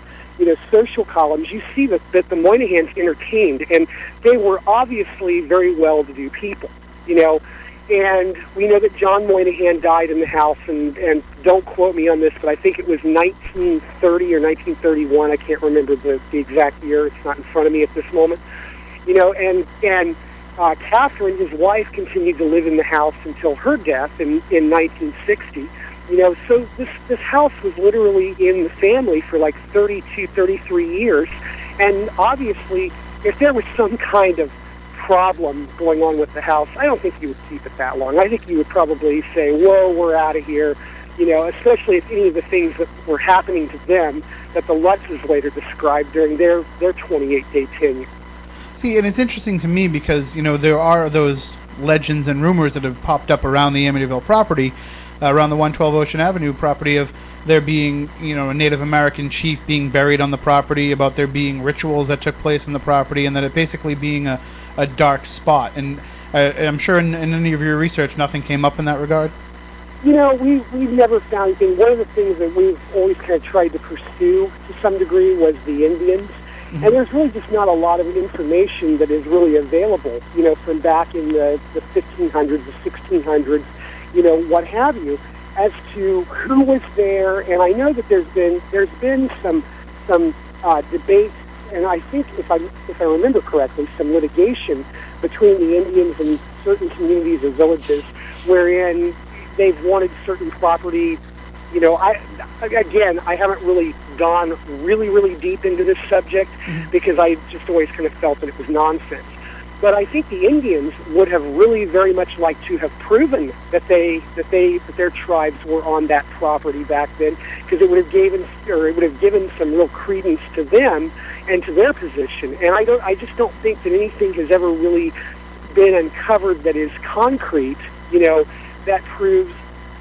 Speaker 13: social columns, you see that the Moynahans entertained, and they were obviously very well-to-do people, And we know that John Moynihan died in the house, and don't quote me on this, but I think it was 1930 or 1931. I can't remember the exact year. It's not in front of me at this moment. And Catherine, his wife, continued to live in the house until her death in 1960. So this house was literally in the family for like 32, 33 years. And obviously, if there was some kind of problem going on with the house, I don't think you would keep it that long. I think you would probably say, whoa, we're out of here, especially if any of the things that were happening to them that the Lutzes later described during their 28-day tenure.
Speaker 4: See, and it's interesting to me because, there are those legends and rumors that have popped up around the Amityville property, around the 112 Ocean Avenue property, of there being, a Native American chief being buried on the property, about there being rituals that took place on the property, and that it basically being a dark spot. And I'm sure in any of your research, nothing came up in that regard?
Speaker 13: We've never found anything. One of the things that we've always kind of tried to pursue to some degree was the Indians. Mm-hmm. And there's really just not a lot of information that is really available, from back in the 1500s, the 1600s, what have you, as to who was there. And I know that there's been some debate, and I think if I remember correctly, some litigation between the Indians and certain communities or villages, wherein they've wanted certain property. I haven't really gone really deep into this subject because I just always kind of felt that it was nonsense. But I think the Indians would have really very much liked to have proven that their tribes were on that property back then, because it would have given some real credence to them and to their position. And I just don't think that anything has ever really been uncovered that is concrete, that proves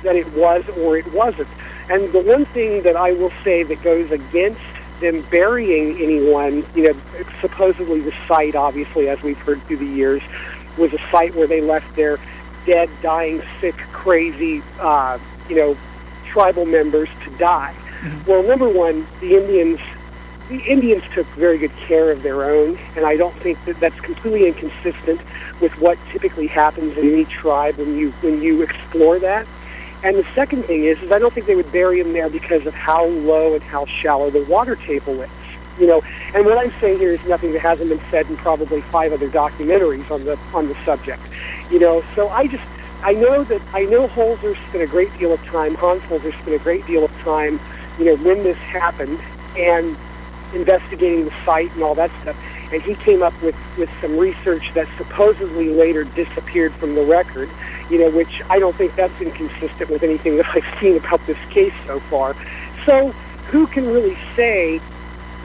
Speaker 13: that it was or it wasn't. And the one thing that I will say that goes against them burying anyone, supposedly the site, obviously, as we've heard through the years, was a site where they left their dead, dying, sick, crazy, tribal members to die. Mm-hmm. Well, number one, the Indians took very good care of their own, and I don't think that that's completely inconsistent with what typically happens in any tribe when you explore that. And the second thing is I don't think they would bury him there because of how low and how shallow the water table is. And what I'm saying here is nothing that hasn't been said in probably 5 other documentaries on the subject. So I know Holzer spent a great deal of time, Hans Holzer spent a great deal of time, when this happened, and investigating the site and all that stuff. And he came up with some research that supposedly later disappeared from the record, which I don't think that's inconsistent with anything that I've seen about this case so far. So who can really say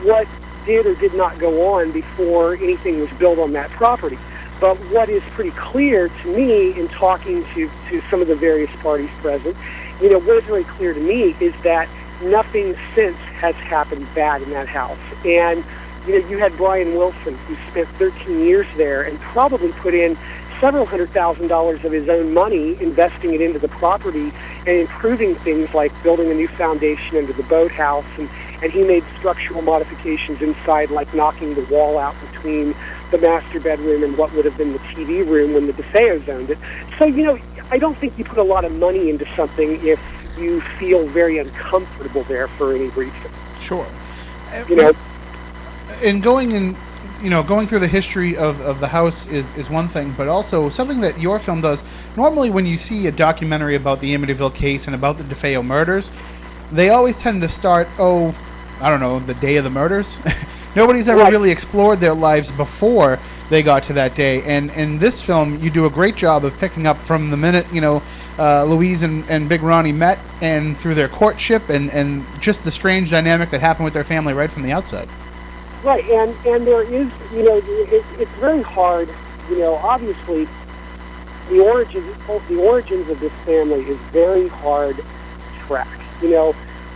Speaker 13: what did or did not go on before anything was built on that property? But what is pretty clear to me in talking to some of the various parties present, what is really clear to me is that nothing since has happened bad in that house. And you had Brian Wilson, who spent 13 years there and probably put in several $100,000 of his own money, investing it into the property and improving things like building a new foundation into the boathouse. And he made structural modifications inside, like knocking the wall out between the master bedroom and what would have been the TV room when the DeFeos owned it. So, I don't think you put a lot of money into something if you feel very uncomfortable there for any reason.
Speaker 4: Sure. And going through the history of the house is one thing, but also something that your film does. Normally when you see a documentary about the Amityville case and about the DeFeo murders, they always tend to start, the day of the murders. Nobody's ever really explored their lives before they got to that day. And in this film, you do a great job of picking up from the minute, Louise and Big Ronnie met, and through their courtship and just the strange dynamic that happened with their family right from the outside.
Speaker 13: Right, and there is, it's very hard, obviously the origins of this family is very hard to track.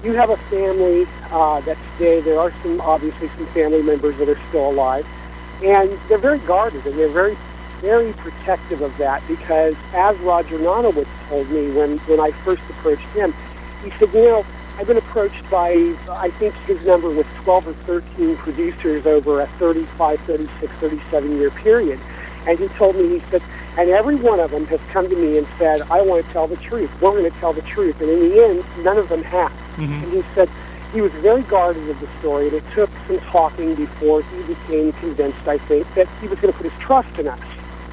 Speaker 13: You have a family that's today, there are obviously some family members that are still alive, and they're very guarded, and they're very, very protective of that, because as Roger Nonowitz told me when I first approached him, he said, I've been approached by, I think his number was 12 or 13 producers over a 35, 36, 37-year period. And he told me, he said, and every one of them has come to me and said, I want to tell the truth. We're going to tell the truth. And in the end, none of them have. Mm-hmm. And he said he was very guarded of the story, and it took some talking before he became convinced, I think, that he was going to put his trust in us.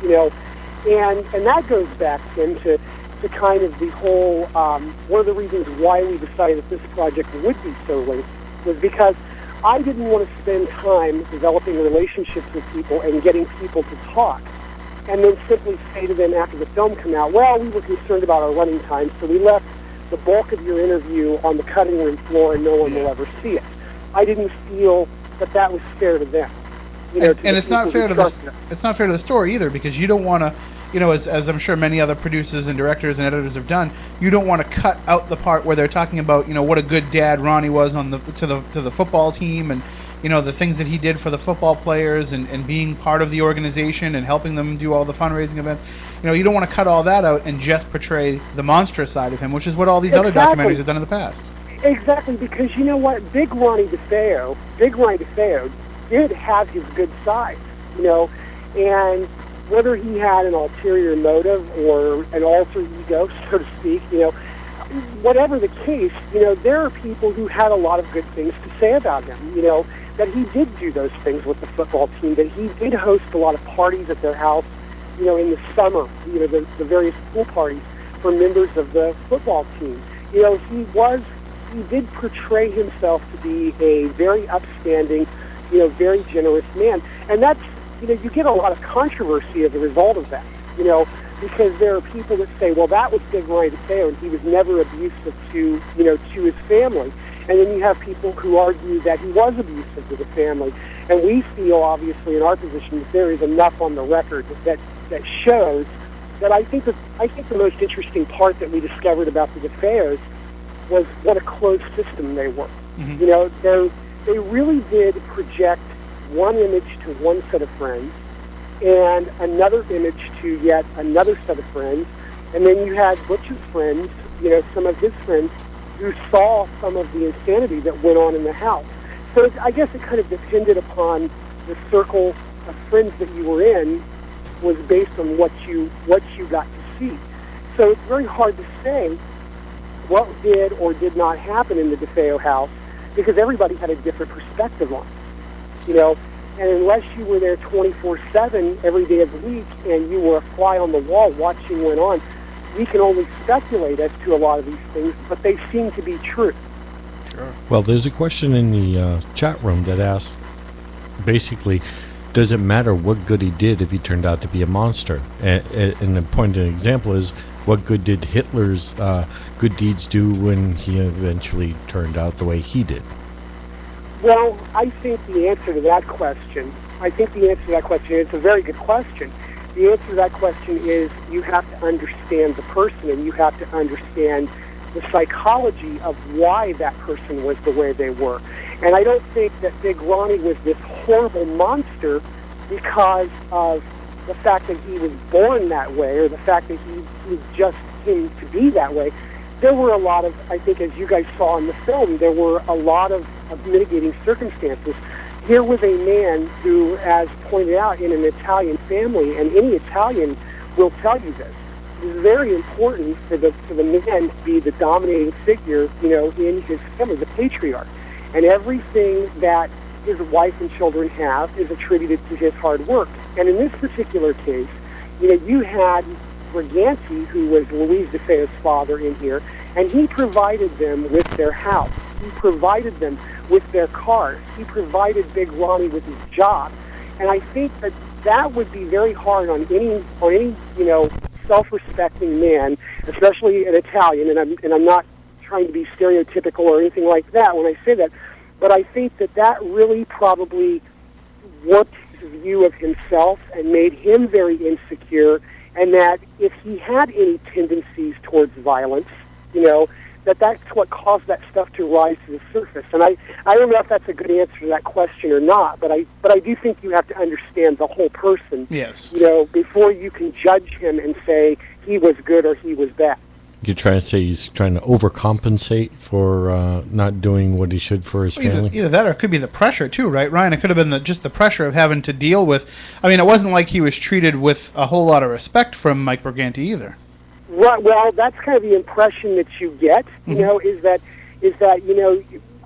Speaker 13: And that goes back, Tim, to kind of the whole, one of the reasons why we decided that this project would be so linked was because I didn't want to spend time developing relationships with people and getting people to talk and then simply say to them after the film came out, well, we were concerned about our running time, so we left the bulk of your interview on the cutting room floor and no one will ever see it. I didn't feel that was fair to them.
Speaker 4: And it's not fair to the story either, because you don't want to, as I'm sure many other producers and directors and editors have done, you don't want to cut out the part where they're talking about, what a good dad Ronnie was to the football team, and the things that he did for the football players and being part of the organization and helping them do all the fundraising events. You don't want to cut all that out and just portray the monstrous side of him, which is what all these other documentaries have done in the past.
Speaker 13: Exactly, because you know what, Big Ronnie DeFeo did have his good side, and whether he had an ulterior motive or an alter ego, so to speak, whatever the case, there are people who had a lot of good things to say about him, that he did do those things with the football team, that he did host a lot of parties at their house, in the summer, the various pool parties for members of the football team. He did portray himself to be a very upstanding, very generous man. And that's, you get a lot of controversy as a result of that, because there are people that say, well, that was Big Ronnie DeFeo, and he was never abusive to his family. And then you have people who argue that he was abusive to the family. And we feel, obviously, in our position, that there is enough on the record that shows that I think the most interesting part that we discovered about the DeFeos was what a closed system they were. Mm-hmm. They really did project one image to one set of friends and another image to yet another set of friends. And then you had Butch's friends, some of his friends, who saw some of the insanity that went on in the house. So I guess it kind of depended upon the circle of friends that you were in was based on what you got to see. So it's very hard to say what did or did not happen in the DeFeo house, because everybody had a different perspective on you know. And unless you were there 24/7 every day of the week and you were a fly on the wall watching what went on, we can only speculate as to a lot of these things, but they seem to be true.
Speaker 4: Sure.
Speaker 5: Well, there's a question in the chat room that asks, basically, does it matter what good he did if he turned out to be a monster? And the point of example is, what good did Hitler's good deeds do when he eventually turned out the way he did?
Speaker 13: Well, I think the answer to that question, it's a very good question. The answer to that question is you have to understand the person, and you have to understand the psychology of why that person was the way they were. And I don't think that Big Ronnie was this horrible monster because of the fact that he was born that way, or the fact that he just came to be that way. There were a lot of, I think, as you guys saw in the film, there were a lot of mitigating circumstances. Here was a man who, as pointed out, in an Italian family, and any Italian will tell you this, it is very important for the man to be the dominating figure, you know, in his family, the patriarch. And everything that his wife and children have is attributed to his hard work. And in this particular case, you know, you had Briganti, who was Louise DeFeo's father, in here, and he provided them with their house. He provided them with their cars. He provided Big Ronnie with his job. And I think that would be very hard on any you know, self-respecting man, especially an Italian. And I'm not trying to be stereotypical or anything like that when I say that, but I think that really probably warped his view of himself and made him very insecure. And that if he had any tendencies towards violence, you know, that's what caused that stuff to rise to the surface. And I don't know if that's a good answer to that question or not, but I do think you have to understand the whole person.
Speaker 4: Yes.
Speaker 13: You know, before you can judge him and say he was good or he was bad.
Speaker 5: You're trying to say he's trying to overcompensate for not doing what he should for his family?
Speaker 4: Either that, or it could be the pressure too, right, Ryan? It could have been just the pressure of having to deal with. I mean, it wasn't like he was treated with a whole lot of respect from Mike Briganti either.
Speaker 13: Right. Well, that's kind of the impression that you get. You know, is that you know,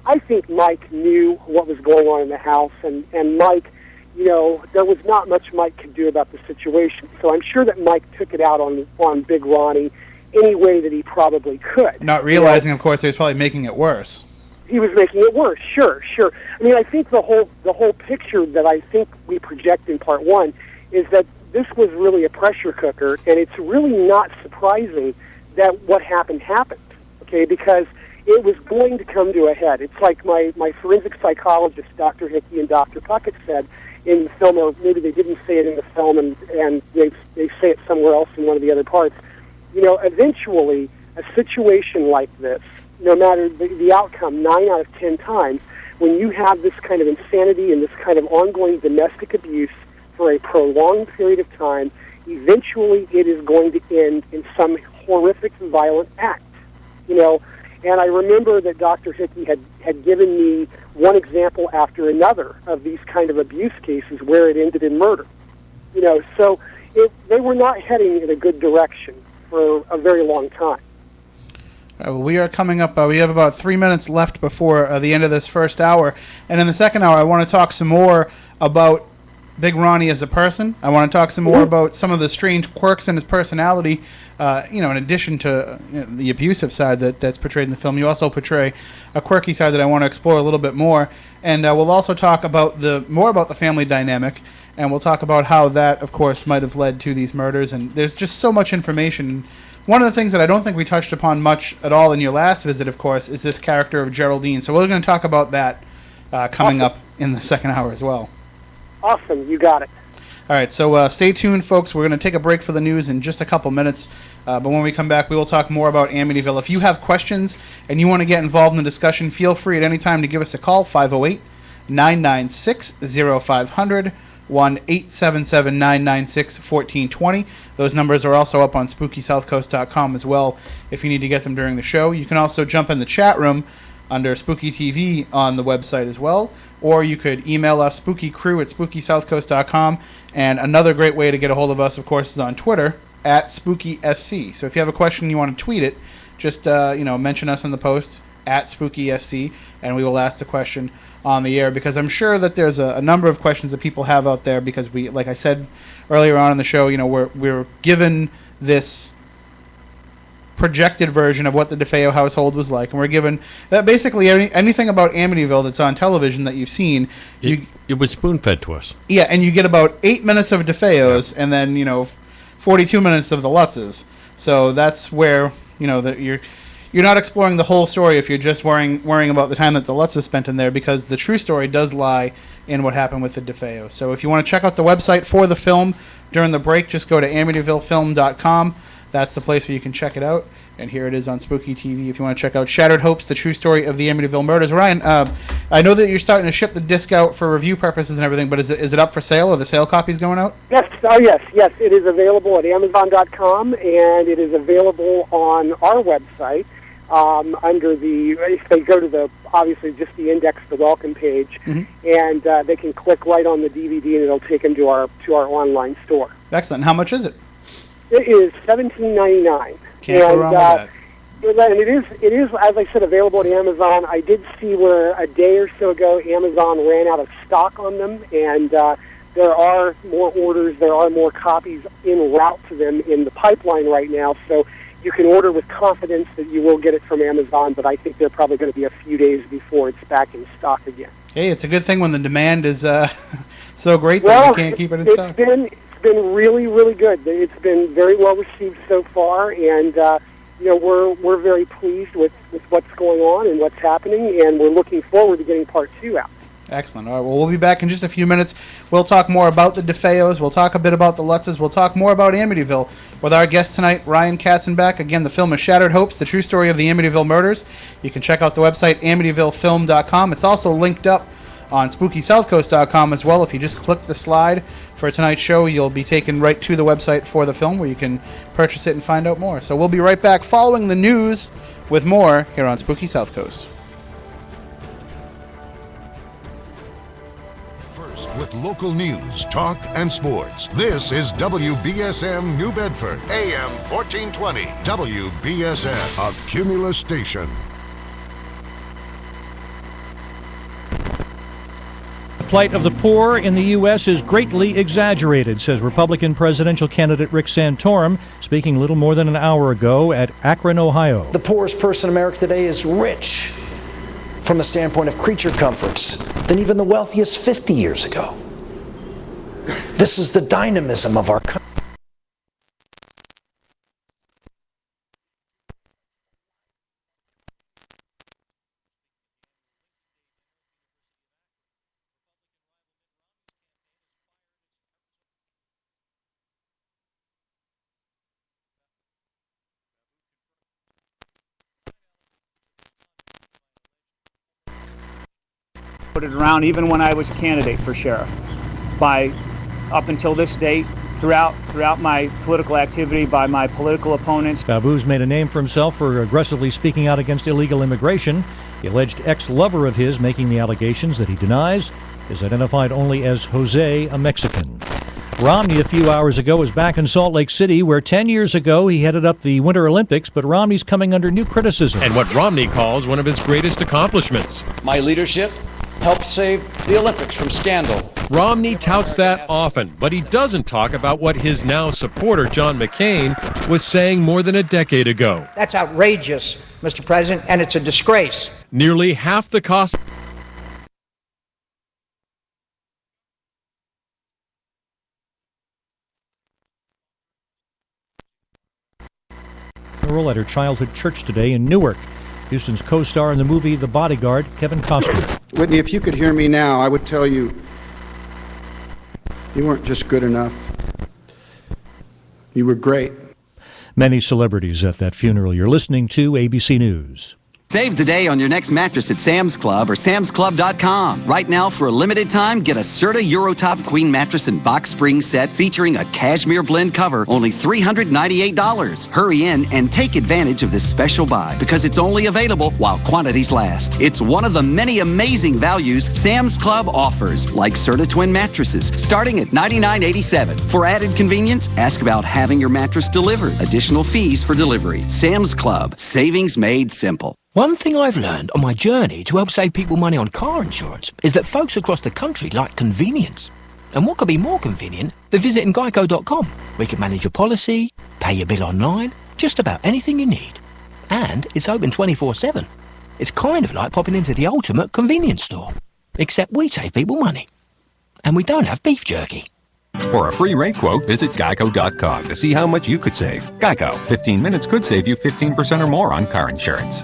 Speaker 13: I think Mike knew what was going on in the house, and Mike, you know, there was not much Mike could do about the situation. So I'm sure that Mike took it out on Big Ronnie any way that he probably could.
Speaker 4: Not realizing, of course, he was probably making it worse.
Speaker 13: He was making it worse, sure. I mean, I think the whole picture that I think we project in part one is that this was really a pressure cooker, and it's really not surprising that what happened, okay, because it was going to come to a head. It's like my forensic psychologist, Dr. Hickey and Dr. Puckett, said in the film, or maybe they didn't say it in the film, and they say it somewhere else in one of the other parts. You know, eventually, a situation like this, no matter the outcome, 9 out of 10 times, when you have this kind of insanity and this kind of ongoing domestic abuse for a prolonged period of time, eventually it is going to end in some horrific and violent act. You know, and I remember that Dr. Hickey had given me one example after another of these kind of abuse cases where it ended in murder. You know, so they were not heading in a good direction for a very long time.
Speaker 4: We are coming up, we have about 3 minutes left before the end of this first hour. And in the second hour, I want to talk some more about Big Ronnie as a person. I want to talk some more about some of the strange quirks in his personality, you know, in addition to the abusive side that's portrayed in the film. You also portray a quirky side that I want to explore a little bit more. And we'll also talk about more about the family dynamic, and we'll talk about how that, of course, might have led to these murders. And there's just so much information. One of the things that I don't think we touched upon much at all in your last visit, of course, is this character of Geraldine. So we're going to talk about that coming up in the second hour as well.
Speaker 13: Awesome, you got it.
Speaker 4: All right, so stay tuned, folks. We're going to take a break for the news in just a couple minutes. But when we come back, we will talk more about Amityville. If you have questions and you want to get involved in the discussion, feel free at any time to give us a call, 508-996-0500, 1-877-996-1420. Those numbers are also up on SpookySouthcoast.com as well if you need to get them during the show. You can also jump in the chat room under Spooky TV on the website as well, or you could email us, spookycrew@SpookySouthcoast.com. And another great way to get a hold of us, of course, is on Twitter, @SpookySC. So if you have a question and you want to tweet it, just mention us in the post, @SpookySC, and we will ask the question on the air, because I'm sure that there's a number of questions that people have out there, because we, like I said earlier on in the show, we're given this projected version of what the DeFeo household was like, and we're given that basically anything about Amityville that's on television that you've seen,
Speaker 5: it was spoon-fed to us.
Speaker 4: Yeah, and you get about 8 minutes of DeFeo's, and then 42 minutes of the Lutzes. So that's where that you're not exploring the whole story if you're just worrying about the time that the Lutzes spent in there, because the true story does lie in what happened with the DeFeo. So if you want to check out the website for the film during the break, just go to amityvillefilm.com. That's the place where you can check it out. And here it is on Spooky TV if you want to check out Shattered Hopes, the true story of the Amityville Murders. Ryan, I know that you're starting to ship the disc out for review purposes and everything, but is it up for sale? Are the sale copies going out?
Speaker 13: Yes. Yes. It is available at Amazon.com, and it is available on our website under if they go to obviously just the index, the welcome page, and they can click right on the DVD, and it'll take them to our online store.
Speaker 4: Excellent. How much is it?
Speaker 13: It is $17.99.
Speaker 4: Can't go wrong with that.
Speaker 13: And it is, as I said, available at Amazon. I did see where a day or so ago Amazon ran out of stock on them, and there are more orders, there are more copies en route to them in the pipeline right now. So you can order with confidence that you will get it from Amazon, but I think they're probably going to be a few days before it's back in stock again.
Speaker 4: Hey, it's a good thing when the demand is so great that you can't keep it in stock.
Speaker 13: It's been really, really good. It's been very well received so far, and we're very pleased with what's going on and what's happening, and we're looking forward to getting part 2 out.
Speaker 4: Excellent. All right, well, we'll be back in just a few minutes. We'll talk more about the DeFeos. We'll talk a bit about the Lutzes. We'll talk more about Amityville with our guest tonight, Ryan Katzenbach. Again, the film is Shattered Hopes, the true story of the Amityville Murders. You can check out the website, amityvillefilm.com. It's also linked up on SpookySouthcoast.com as well. If you just click the slide for tonight's show, you'll be taken right to the website for the film where you can purchase it and find out more. So we'll be right back following the news with more here on Spooky South Coast.
Speaker 2: First with local news, talk, and sports. This is WBSM New Bedford, AM 1420. WBSM, a Cumulus station.
Speaker 14: The plight of the poor in the U.S. is greatly exaggerated, says Republican presidential candidate Rick Santorum, speaking little more than an hour ago at Akron, Ohio.
Speaker 15: The poorest person in America today is rich from the standpoint of creature comforts than even the wealthiest 50 years ago. This is the dynamism of our country.
Speaker 16: Put it around even when I was a candidate for sheriff. Up until this date, throughout my political activity, by my political opponents.
Speaker 14: Babu's made a name for himself for aggressively speaking out against illegal immigration. The alleged ex-lover of his making the allegations that he denies is identified only as Jose, a Mexican. Romney a few hours ago was back in Salt Lake City, where 10 years ago he headed up the Winter Olympics, but Romney's coming under new criticism.
Speaker 17: And what Romney calls one of his greatest accomplishments.
Speaker 18: My leadership helped save the Olympics from scandal.
Speaker 17: Romney touts that often, but he doesn't talk about what his now supporter, John McCain, was saying more than a decade ago.
Speaker 19: That's outrageous, Mr. President, and it's a disgrace.
Speaker 17: Nearly half the cost.
Speaker 14: At her childhood church today in Newark. Houston's co-star in the movie The Bodyguard, Kevin Costner.
Speaker 20: Whitney, if you could hear me now, I would tell you, you weren't just good enough. You were great.
Speaker 14: Many celebrities at that funeral. You're listening to ABC News.
Speaker 21: Save today on your next mattress at Sam's Club or samsclub.com. Right now, for a limited time, get a Serta Eurotop Queen mattress and box spring set featuring a cashmere blend cover, only $398. Hurry in and take advantage of this special buy because it's only available while quantities last. It's one of the many amazing values Sam's Club offers, like Serta Twin mattresses, starting at $99.87. For added convenience, ask about having your mattress delivered. Additional fees for delivery. Sam's Club. Savings made simple.
Speaker 1: One thing I've learned on my journey to help save people money on car insurance is that folks across the country like convenience. And what could be more convenient than visiting geico.com, where you can manage your policy, pay your bill online, just about anything you need. And it's open 24/7. It's kind of like popping into the ultimate convenience store. Except we save people money. And we don't have beef jerky.
Speaker 22: For a free rate quote, visit geico.com to see how much you could save. Geico, 15 minutes could save you 15% or more on car insurance.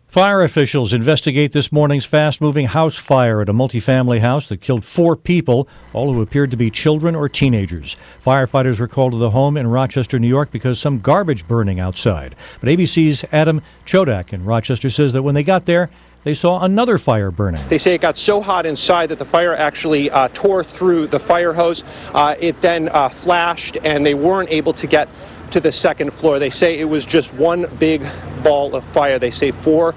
Speaker 14: Fire officials investigate this morning's fast-moving house fire at a multifamily house that killed 4 people, all who appeared to be children or teenagers. Firefighters were called to the home in Rochester, New York, because some garbage burning outside. But ABC's Adam Chodak in Rochester says that when they got there, they saw another fire burning.
Speaker 23: They say it got so hot inside that the fire actually tore through the fire hose. It then flashed, and they weren't able to get to the second floor. They say it was just one big ball of fire. They say 4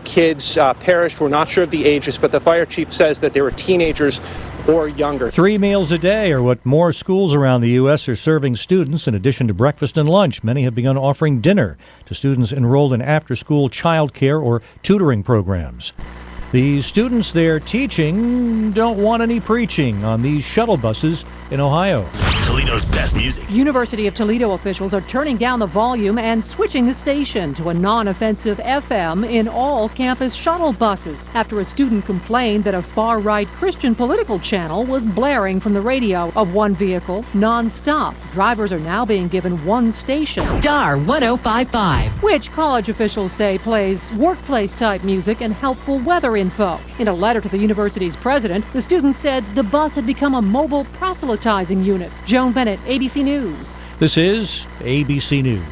Speaker 23: kids perished. We're not sure of the ages, but the fire chief says that they were teenagers or younger.
Speaker 14: 3 meals a day are what more schools around the U.S. are serving students in addition to breakfast and lunch. Many have begun offering dinner to students enrolled in after-school child care or tutoring programs. The students they're teaching don't want any preaching on these shuttle buses in Ohio.
Speaker 24: Toledo's best music.
Speaker 25: University of Toledo officials are turning down the volume and switching the station to a non-offensive FM in all campus shuttle buses after a student complained that a far-right Christian political channel was blaring from the radio of one vehicle non-stop. Drivers are now being given one station,
Speaker 26: Star 1055,
Speaker 25: which college officials say plays workplace-type music and helpful weather info. In a letter to the university's president, the student said the bus had become a mobile proselytizing unit. Joan Bennett, ABC News.
Speaker 14: This is ABC News.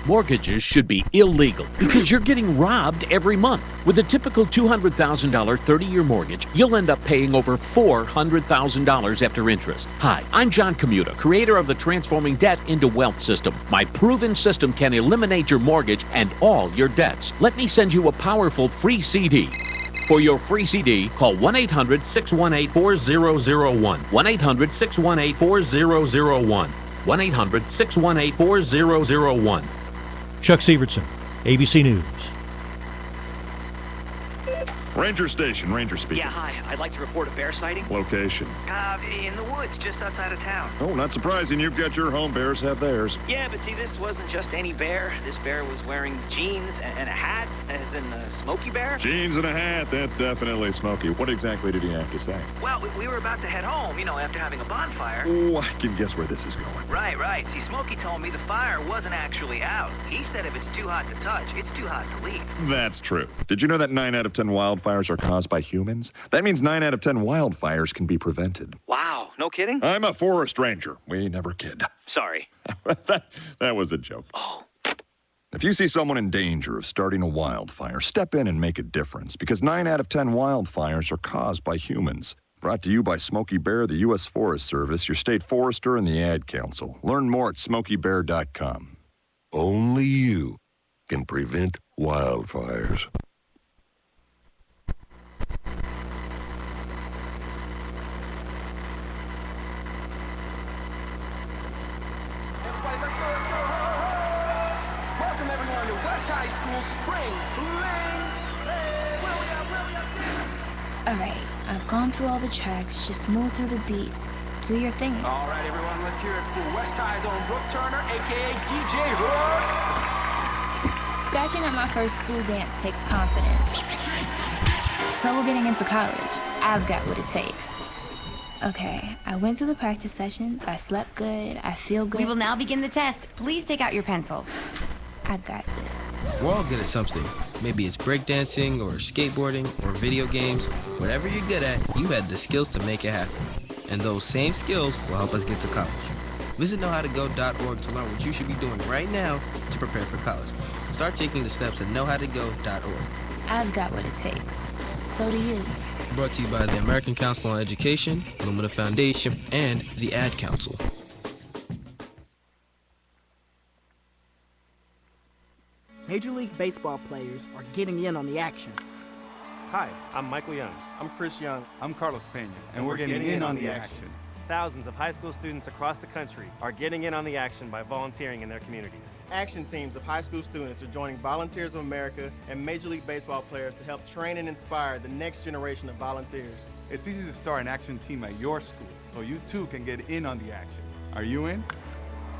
Speaker 27: Mortgages should be illegal because you're getting robbed every month. With a typical $200,000 30-year mortgage, you'll end up paying over $400,000 after interest. Hi, I'm John Commuta, creator of the Transforming Debt into Wealth system. My proven system can eliminate your mortgage and all your debts. Let me send you a powerful free CD. For your free CD, call 1-800-618-4001. 1-800-618-4001. 1-800-618-4001.
Speaker 14: Chuck Sievertson, ABC News.
Speaker 28: Ranger Station, Ranger speaking.
Speaker 29: Yeah, hi. I'd like to report a bear sighting.
Speaker 28: Location.
Speaker 29: In the woods, just outside of town.
Speaker 28: Oh, not surprising. You've got your home. Bears have theirs.
Speaker 29: Yeah, but see, this wasn't just any bear. This bear was wearing jeans and a hat, as in a Smokey Bear.
Speaker 28: Jeans and a hat. That's definitely Smokey. What exactly did he have to say?
Speaker 29: Well, we were about to head home, after having a bonfire.
Speaker 28: Oh, I can guess where this is going.
Speaker 29: Right. See, Smokey told me the fire wasn't actually out. He said if it's too hot to touch, it's too hot to leave.
Speaker 28: That's true. Did you know that 9 out of 10 wildfires are caused by humans? That means 9 out of 10 wildfires can be prevented.
Speaker 29: Wow, no kidding?
Speaker 28: I'm a forest ranger. We never kid.
Speaker 29: Sorry.
Speaker 28: that was a joke.
Speaker 29: Oh.
Speaker 28: If you see someone in danger of starting a wildfire, step in and make a difference, because 9 out of 10 wildfires are caused by humans. Brought to you by Smokey Bear, the U.S. Forest Service, your state forester, and the Ad Council. Learn more at smokeybear.com.
Speaker 30: Only you can prevent wildfires.
Speaker 31: Welcome everyone to West High School Spring Fling.
Speaker 32: Alright, I've gone through all the tracks, just move through the beats. Do your thing.
Speaker 31: Alright everyone, let's hear it for West High's own Brooke Turner, aka DJ Hook.
Speaker 32: Scratching at my first school dance takes confidence. So getting into college, I've got what it takes. Okay, I went through the practice sessions, I slept good, I feel good.
Speaker 33: We will now begin the test. Please take out your pencils.
Speaker 32: I got this.
Speaker 34: We're all good at something. Maybe it's breakdancing or skateboarding or video games. Whatever you're good at, you had the skills to make it happen. And those same skills will help us get to college. Visit knowhowtogo.org to learn what you should be doing right now to prepare for college. Start taking the steps at knowhowtogo.org.
Speaker 32: I've got what it takes. So do you.
Speaker 34: Brought to you by the American Council on Education, Lumina Foundation, and the Ad Council.
Speaker 35: Major League Baseball players are getting in on the action.
Speaker 36: Hi, I'm Michael Young.
Speaker 37: I'm Chris Young.
Speaker 36: I'm Carlos Pena, and we're getting in on the action.
Speaker 2: Thousands of high school students across the country are getting in on the action by volunteering in their communities.
Speaker 3: Action teams of high school students are joining Volunteers of America and Major League Baseball players to help train and inspire the next generation of volunteers.
Speaker 4: It's easy to start an action team at your school, so you too can get in on the action. Are you in?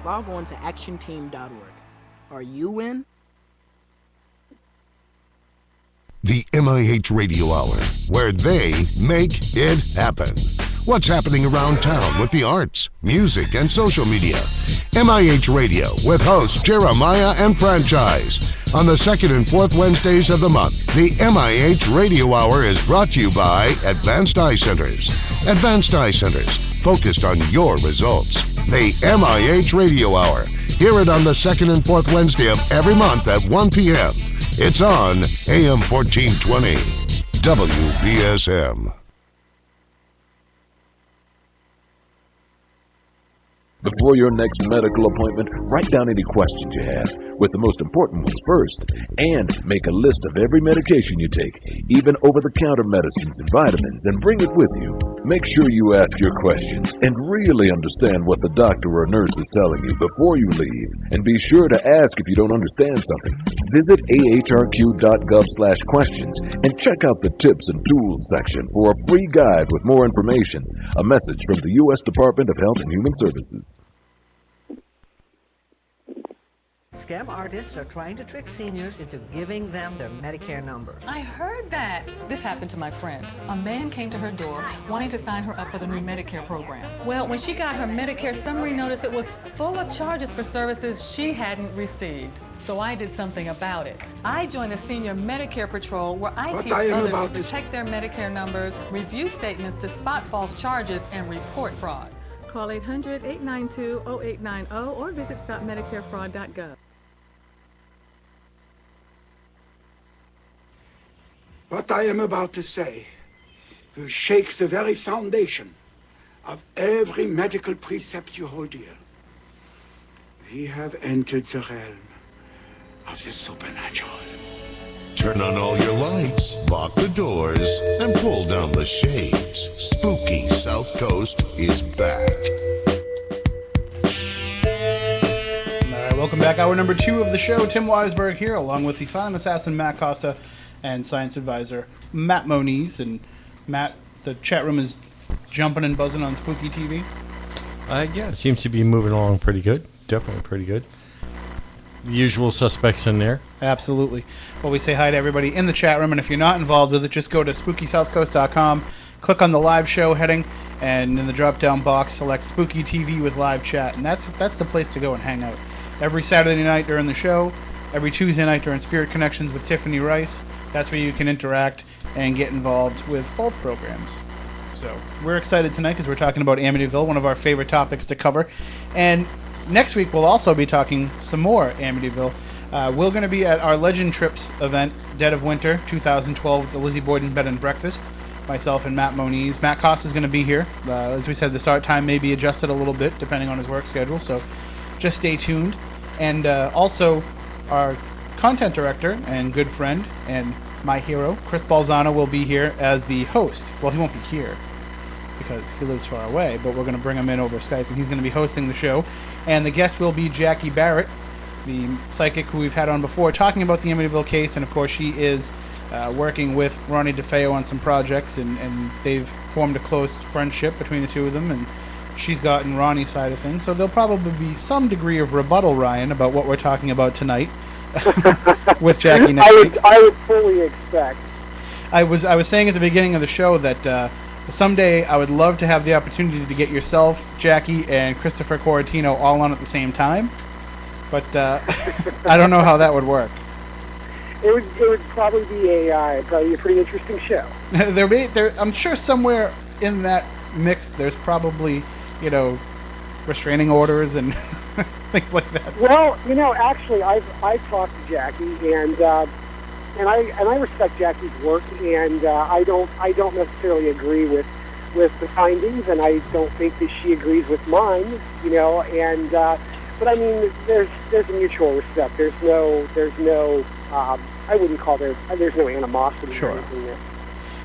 Speaker 35: Log on to actionteam.org. Are you in?
Speaker 30: The MIH Radio Hour, where they make it happen. What's happening around town with the arts, music, and social media? MIH Radio with hosts Jeremiah and Franchise. On the second and fourth Wednesdays of the month, the MIH Radio Hour is brought to you by Advanced Eye Centers. Advanced Eye Centers, focused on your results. The MIH Radio Hour. Hear it on the second and fourth Wednesday of every month at 1 p.m. It's on AM 1420, WBSM.
Speaker 5: Before your next medical appointment, write down any questions you have, with the most important ones first, and make a list of every medication you take, even over-the-counter medicines and vitamins, and bring it with you. Make sure you ask your questions and really understand what the doctor or nurse is telling you before you leave, and be sure to ask if you don't understand something. Visit ahrq.gov/questions and check out the tips and tools section for a free guide with more information. A message from the U.S. Department of Health and Human Services.
Speaker 6: Scam artists are trying to trick seniors into giving them their Medicare number.
Speaker 7: I heard that. This happened to my friend. A man came to her door wanting to sign her up for the new Medicare program. Well, when she got her Medicare summary notice, it was full of charges for services she hadn't received. So I did something about it. I joined the Senior Medicare Patrol, where I teach others to protect their Medicare numbers, review statements to spot false charges, and report fraud. Call 800-892-0890 or visit stopmedicarefraud.gov.
Speaker 8: What I am about to say will shake the very foundation of every medical precept you hold dear. We have entered the realm of the supernatural.
Speaker 30: Turn on all your lights, lock the doors, and pull down the shades. Spooky Southcoast is back.
Speaker 9: All right, welcome back. Hour number 2 of the show. Tim Weisberg here, along with the silent assassin Matt Costa and science advisor Matt Moniz. And Matt, the chat room is jumping and buzzing on Spooky TV.
Speaker 10: Yeah, it seems to be moving along pretty good. Definitely pretty good. The usual suspects in there.
Speaker 9: Absolutely. Well, we say hi to everybody in the chat room, and if you're not involved with it, just go to SpookySouthcoast.com, click on the live show heading, and in the drop-down box, select Spooky TV with live chat, and that's the place to go and hang out. Every Saturday night during the show, every Tuesday night during Spirit Connections with Tiffany Rice, that's where you can interact and get involved with both programs. So we're excited tonight because we're talking about Amityville, one of our favorite topics to cover, and next week, we'll also be talking some more Amityville. We're going to be at our Legend Trips event, Dead of Winter 2012, with the Lizzie Boyden Bed and Breakfast. Myself and Matt Moniz. Matt Costa is going to be here. As we said, the start time may be adjusted a little bit depending on his work schedule, so just stay tuned. And also, our content director and good friend and my hero, Chris Balzano, will be here as the host. Well, he won't be here because he lives far away, but we're going to bring him in over Skype, and he's going to be hosting the show. And the guest will be Jackie Barrett, the psychic who we've had on before, talking about the Amityville case. And of course, she is working with Ronnie DeFeo on some projects, and they've formed a close friendship between the two of them, and she's gotten Ronnie's side of things. So there'll probably be some degree of rebuttal, Ryan, about what we're talking about tonight with Jackie next week.
Speaker 11: I would fully expect.
Speaker 9: I was saying at the beginning of the show that someday I would love to have the opportunity to get yourself, Jackie, and Christopher Corratino all on at the same time, but I don't know how that would work.
Speaker 11: It would probably be a pretty interesting show.
Speaker 9: I'm sure somewhere in that mix there's probably, restraining orders and things like that.
Speaker 11: Well, actually, I've talked to Jackie, and I respect Jackie's work, and I don't necessarily agree with the findings, and I don't think that she agrees with mine, but I mean, there's a mutual respect. There's no I wouldn't call there's no animosity.
Speaker 9: Sure.
Speaker 11: Or anything there.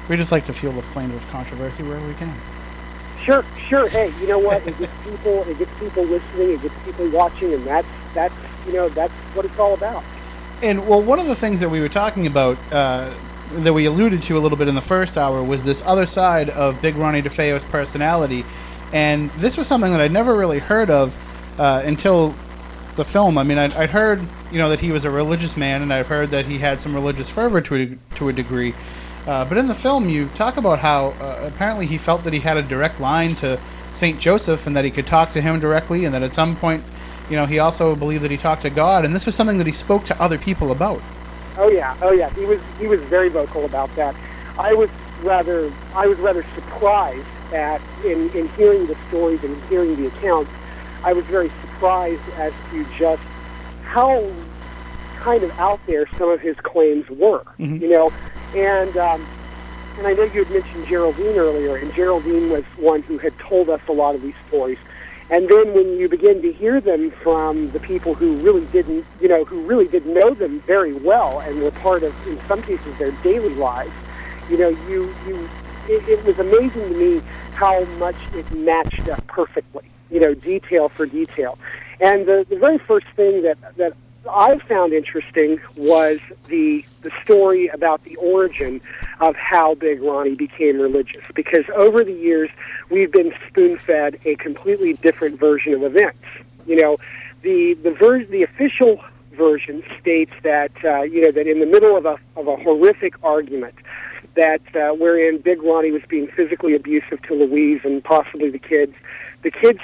Speaker 9: We just like to fuel the flames of controversy wherever we can.
Speaker 11: Sure. Hey, you know what? It gets people listening. It gets people watching, and that's what it's all about.
Speaker 9: And well, one of the things that we were talking about that we alluded to a little bit in the first hour was this other side of Big Ronnie DeFeo's personality, and this was something that I'd never really heard of until the film. I mean, I'd heard that he was a religious man, and I've heard that he had some religious fervor to a degree. But in the film, you talk about how apparently he felt that he had a direct line to Saint Joseph, and that he could talk to him directly, and that at some point, he also believed that he talked to God, and this was something that he spoke to other people about.
Speaker 11: Oh yeah. He was very vocal about that. I was rather surprised at in hearing the stories and hearing the accounts. I was very surprised as to just how kind of out there some of his claims were. And I know you had mentioned Geraldine earlier, and Geraldine was one who had told us a lot of these stories. And then when you begin to hear them from the people who really didn't know them very well and were part of, in some cases, their daily lives, it was amazing to me how much it matched up perfectly, detail for detail. And the very first thing that I found interesting was the story about the origin of how Big Ronnie became religious, because over the years we've been spoon-fed a completely different version of events. The official version states that that in the middle of a horrific argument that wherein Big Ronnie was being physically abusive to Louise and possibly the kids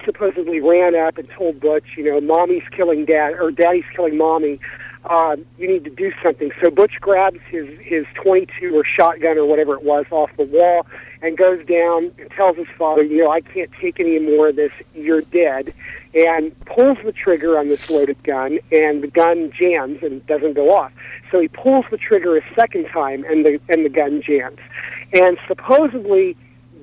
Speaker 11: supposedly ran up and told Butch, Mommy's killing Dad, or Daddy's killing Mommy. You need to do something. So Butch grabs his 22 or shotgun or whatever it was off the wall and goes down and tells his father, I can't take any more of this. You're dead. And pulls the trigger on this loaded gun, and the gun jams and doesn't go off. So he pulls the trigger a second time, and the gun jams. And supposedly,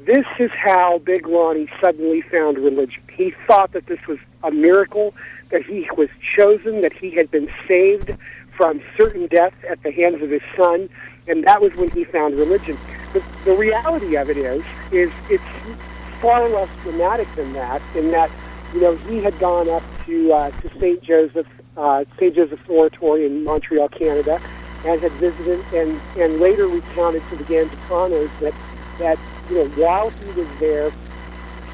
Speaker 11: this is how Big Ronnie suddenly found religion. He thought that this was a miracle, that he was chosen, that he had been saved from certain death at the hands of his son, and that was when he found religion. But the reality of it is it's far less dramatic than that, in that, he had gone up to St. Joseph's Oratory in Montreal, Canada, and had visited and later recounted to the Gantacanos that while he was there,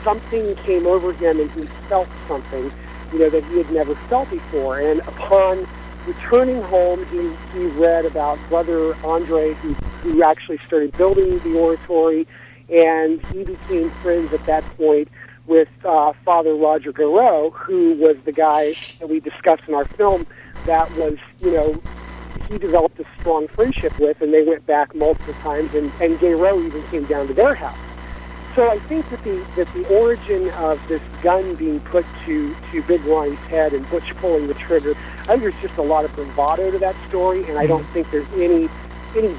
Speaker 11: something came over him and he felt something, that he had never felt before. And upon returning home, he read about Brother Andre, who actually started building the oratory, and he became friends at that point with Father Roger Garreau, who was the guy that we discussed in our film that was, he developed a strong friendship with, and they went back multiple times, and Garreau even came down to their house. So I think that the origin of this gun being put to Big Ronnie's head and Butch pulling the trigger, I think there's just a lot of bravado to that story, and I don't think there's any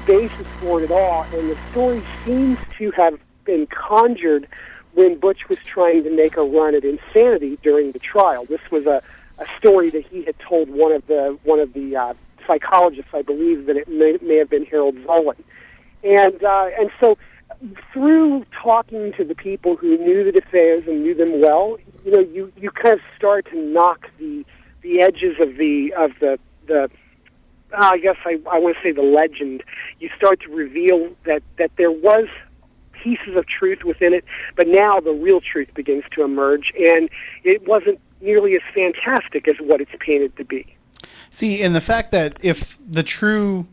Speaker 11: basis for it at all. And the story seems to have been conjured when Butch was trying to make a run at insanity during the trial. This was a story that he had told one of the psychologists, I believe that it may have been Harold Zolan. And so through talking to the people who knew the DeFeos and knew them well, you kind of start to knock the edges of the I guess I want to say the legend. You start to reveal that there was pieces of truth within it, but now the real truth begins to emerge, and it wasn't nearly as fantastic as what it's painted to be.
Speaker 9: See, and the fact that if the true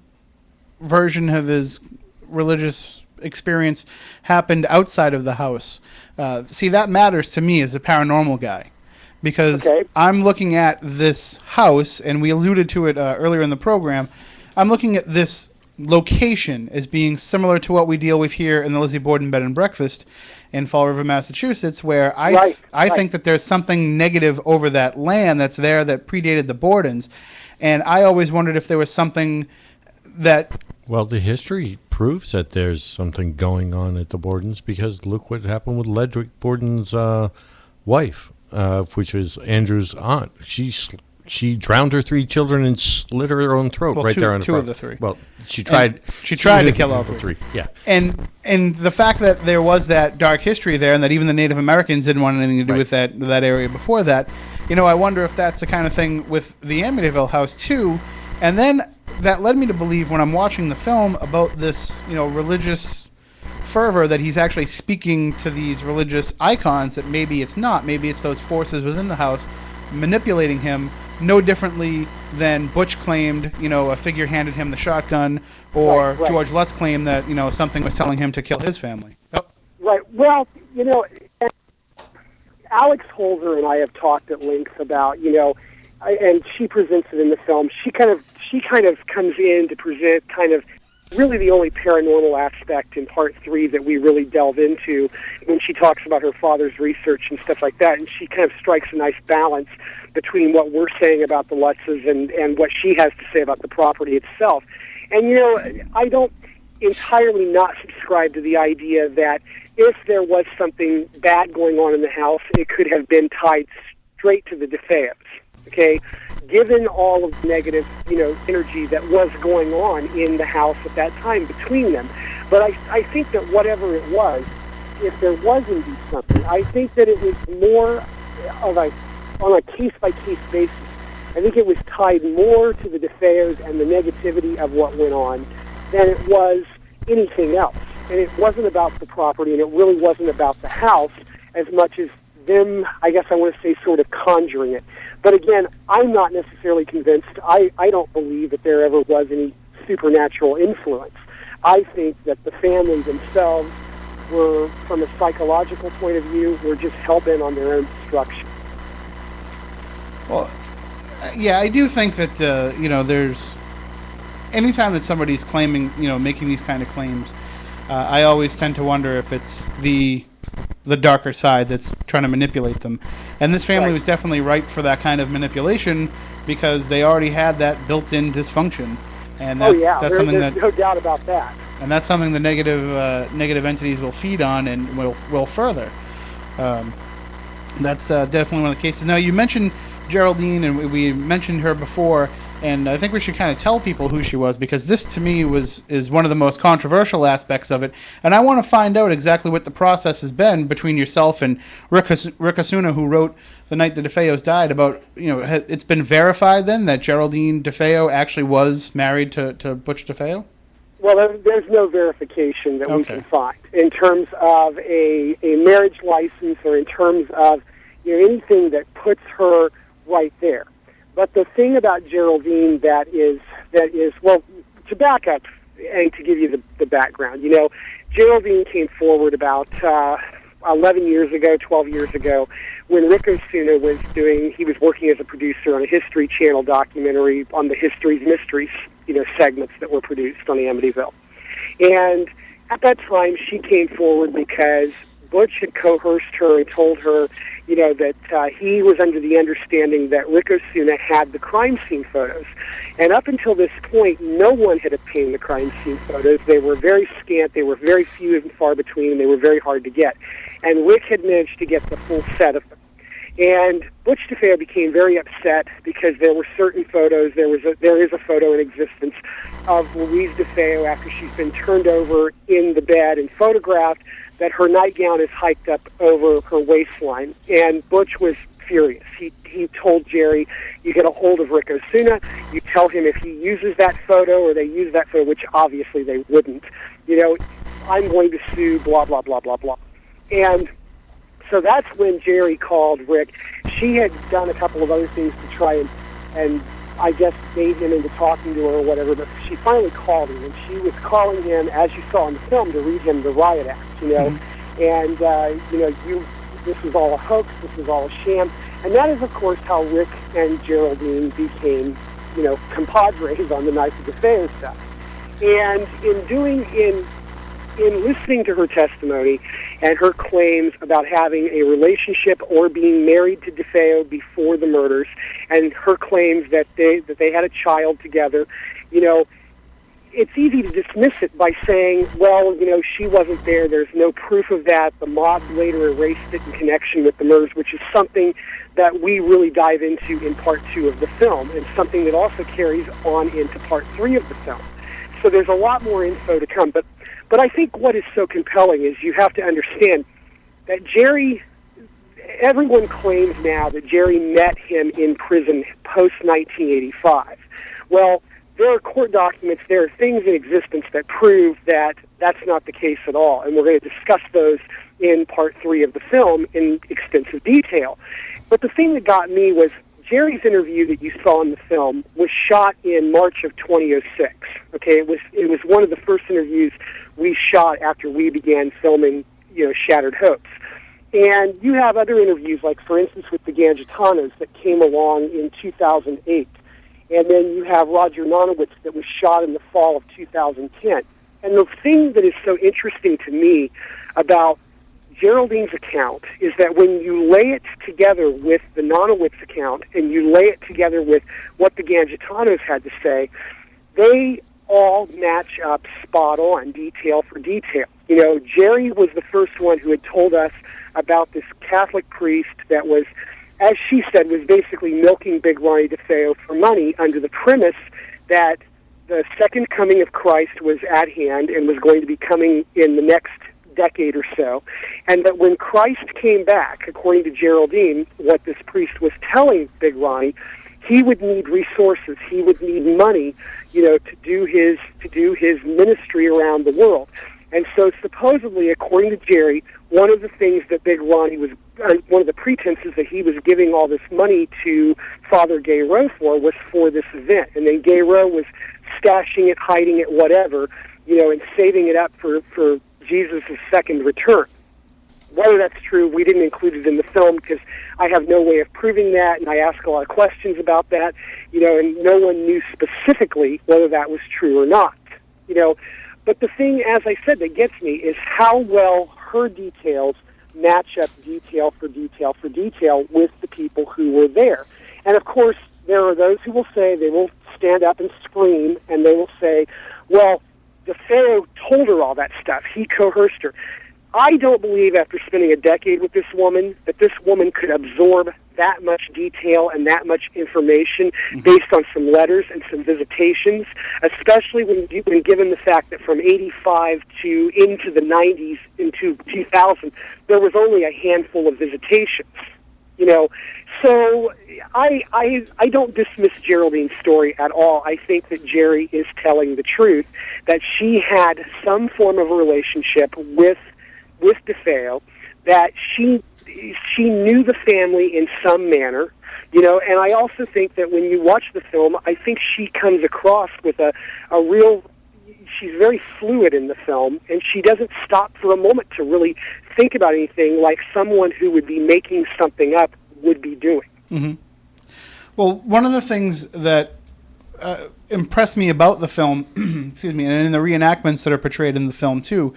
Speaker 9: version of his religious experience happened outside of the house, that matters to me as a paranormal guy, because I'm looking at this house, and we alluded to it earlier in the program. I'm looking at this location as being similar to what we deal with here in the Lizzie Borden Bed and Breakfast in Fall River, Massachusetts, where I think that there's something negative over that land that's there that predated the Bordens, and I always wondered if there was something that...
Speaker 10: Well, the history proves that there's something going on at the Bordens, because look what happened with Ledrick Borden's wife, which was Andrew's aunt. She she drowned her 3 children and slit her own throat there on the
Speaker 9: two of the 3.
Speaker 10: Well, she tried
Speaker 9: to kill all 3.
Speaker 10: Yeah.
Speaker 9: And the fact that there was that dark history there, and that even the Native Americans didn't want anything to do with that area before that, I wonder if that's the kind of thing with the Amityville house too. And then that led me to believe, when I'm watching the film, about this, religious fervor, that he's actually speaking to these religious icons, that maybe it's not. Maybe it's those forces within the house manipulating him, no differently than Butch claimed, a figure handed him the shotgun, or
Speaker 11: Right.
Speaker 9: George Lutz claimed that, something was telling him to kill his family. Oh.
Speaker 11: Right. Well, Alex Holzer and I have talked at length about, and she presents it in the film. She kind of comes in to present kind of really the only paranormal aspect in part 3 that we really delve into when she talks about her father's research and stuff like that. And she kind of strikes a nice balance between what we're saying about the Lutzes and what she has to say about the property itself. And, I don't entirely not subscribe to the idea that if there was something bad going on in the house, it could have been tied straight to the DeFeos, okay? Given all of the negative, energy that was going on in the house at that time between them. But I think that whatever it was, if there was indeed something, I think that it was more of on a case-by-case basis. I think it was tied more to the DeFeos and the negativity of what went on than it was anything else. And it wasn't about the property, and it really wasn't about the house as much as them, I guess I want to say, sort of conjuring it. But again, I'm not necessarily convinced. I don't believe that there ever was any supernatural influence. I think that the family themselves were, from a psychological point of view, were just hell-bent on their own destruction.
Speaker 9: Well, yeah, I do think that, there's... Anytime that somebody's claiming, making these kind of claims, I always tend to wonder if it's the darker side that's trying to manipulate them. And this family was definitely ripe for that kind of manipulation because they already had that built-in dysfunction. And that's something
Speaker 11: there's no doubt about that.
Speaker 9: And that's something the negative entities will feed on and will further. That's definitely one of the cases. Now, you mentioned Geraldine, and we mentioned her before, and I think we should kind of tell people who she was, because this, to me, is one of the most controversial aspects of it. And I want to find out exactly what the process has been between yourself and Rick Osuna, who wrote The Night the DeFeos Died, about, it's been verified then that Geraldine DeFeo actually was married to Butch DeFeo?
Speaker 11: Well, there's no verification that we can find in terms of a marriage license or in terms of anything that puts her right there. But the thing about Geraldine that is well, to back up and to give you the background, Geraldine came forward about 11 years ago, 12 years ago, when Rick Osuna he was working as a producer on a History Channel documentary on the History's Mysteries, segments that were produced on the Amityville. And at that time, she came forward because Butch had coerced her and told her, that he was under the understanding that Rick Osuna had the crime scene photos. And up until this point, no one had obtained the crime scene photos. They were very scant, they were very few and far between, and they were very hard to get. And Rick had managed to get the full set of them. And Butch DeFeo became very upset because there were certain photos. There is a photo in existence of Louise DeFeo after she's been turned over in the bed and photographed, that her nightgown is hiked up over her waistline. And Butch was furious. He told Jerry, you get a hold of Rick Osuna, you tell him if he uses that photo or they use that photo, which obviously they wouldn't, I'm going to sue, blah, blah, blah, blah, blah. And so that's when Jerry called Rick. She had done a couple of other things to try and I guess bait him into talking to her or whatever, but she finally called him, and she was calling him, as you saw in the film, to read him the riot act, and, this is all a hoax, this is all a sham. And that is, of course, how Rick and Geraldine became, compadres on the Night of the DeFeo stuff. And in listening to her testimony and her claims about having a relationship or being married to DeFeo before the murders, and her claims that they had a child together, it's easy to dismiss it by saying, well, she wasn't there. There's no proof of that. The mob later erased it in connection with the murders, which is something that we really dive into in part 2 of the film, and something that also carries on into part 3 of the film. So there's a lot more info to come. But I think what is so compelling is you have to understand that Jerry, everyone claims now that Jerry met him in prison post-1985. Well, there are court documents, there are things in existence that prove that that's not the case at all, and we're going to discuss those in part 3 of the film in extensive detail. But the thing that got me was Jerry's interview that you saw in the film was shot in March of 2006. Okay, it was one of the first interviews we shot after we began filming, Shattered Hopes. And you have other interviews, like, for instance, with the Gangitanos that came along in 2008. And then you have Roger Nonowitz that was shot in the fall of 2010. And the thing that is so interesting to me about Geraldine's account is that when you lay it together with the Nonowitz account and you lay it together with what the Gangitanos had to say, they all match up spot on, detail for detail. Jerry was the first one who had told us about this Catholic priest that was, as she said, was basically milking Big Ronnie DeFeo for money under the premise that the second coming of Christ was at hand and was going to be coming in the next decade or so, and that when Christ came back, according to Geraldine, what this priest was telling Big Ronnie, he would need resources, he would need money, to do his ministry around the world. And so supposedly, according to Jerry, one of the things that Big Ronnie was, one of the pretenses that he was giving all this money to Father Gay Rowe for was for this event. And then Gay Rowe was stashing it, hiding it, whatever, and saving it up for Jesus' second return. Whether that's true, we didn't include it in the film because I have no way of proving that, and I ask a lot of questions about that, and no one knew specifically whether that was true or not, But the thing, as I said, that gets me is how well her details match up detail for detail for detail with the people who were there. And of course, there are those who will say, they will stand up and scream, and they will say, well, DeFeo told her all that stuff. He coerced her. I don't believe, after spending a decade with this woman, that this woman could absorb that much detail and that much information based on some letters and some visitations, especially when given the fact that from 85 to into the 90s, into 2000, there was only a handful of visitations. So I don't dismiss Geraldine's story at all. I think that Jerry is telling the truth, that she had some form of a relationship with DeFeo, that she knew the family in some manner, and I also think that when you watch the film, I think she comes across with a real, she's very fluid in the film, and she doesn't stop for a moment to really think about anything like someone who would be making something up would be doing.
Speaker 9: Mm-hmm. Well, one of the things that impressed me about the film, excuse me, and in the reenactments that are portrayed in the film too,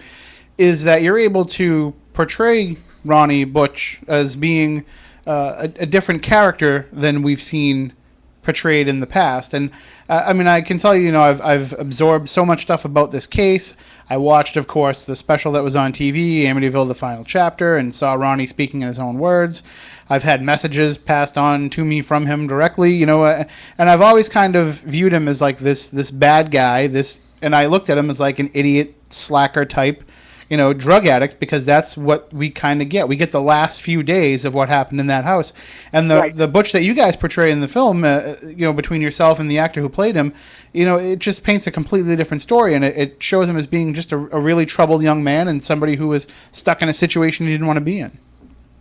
Speaker 9: is that you're able to portray Ronnie Butch as being a different character than we've seen portrayed in the past. And I can tell you, I've absorbed so much stuff about this case. I watched, of course, the special that was on TV, Amityville: The Final Chapter, and saw Ronnie speaking in his own words. I've had messages passed on to me from him directly, and I've always kind of viewed him as like this bad guy, and I looked at him as like an idiot, slacker type, drug addict, because that's what we kind of get. We get the last few days of what happened in that house. And the Butch that you guys portray in the film, between yourself and the actor who played him, it just paints a completely different story, and it shows him as being just a really troubled young man and somebody who was stuck in a situation he didn't want to be in.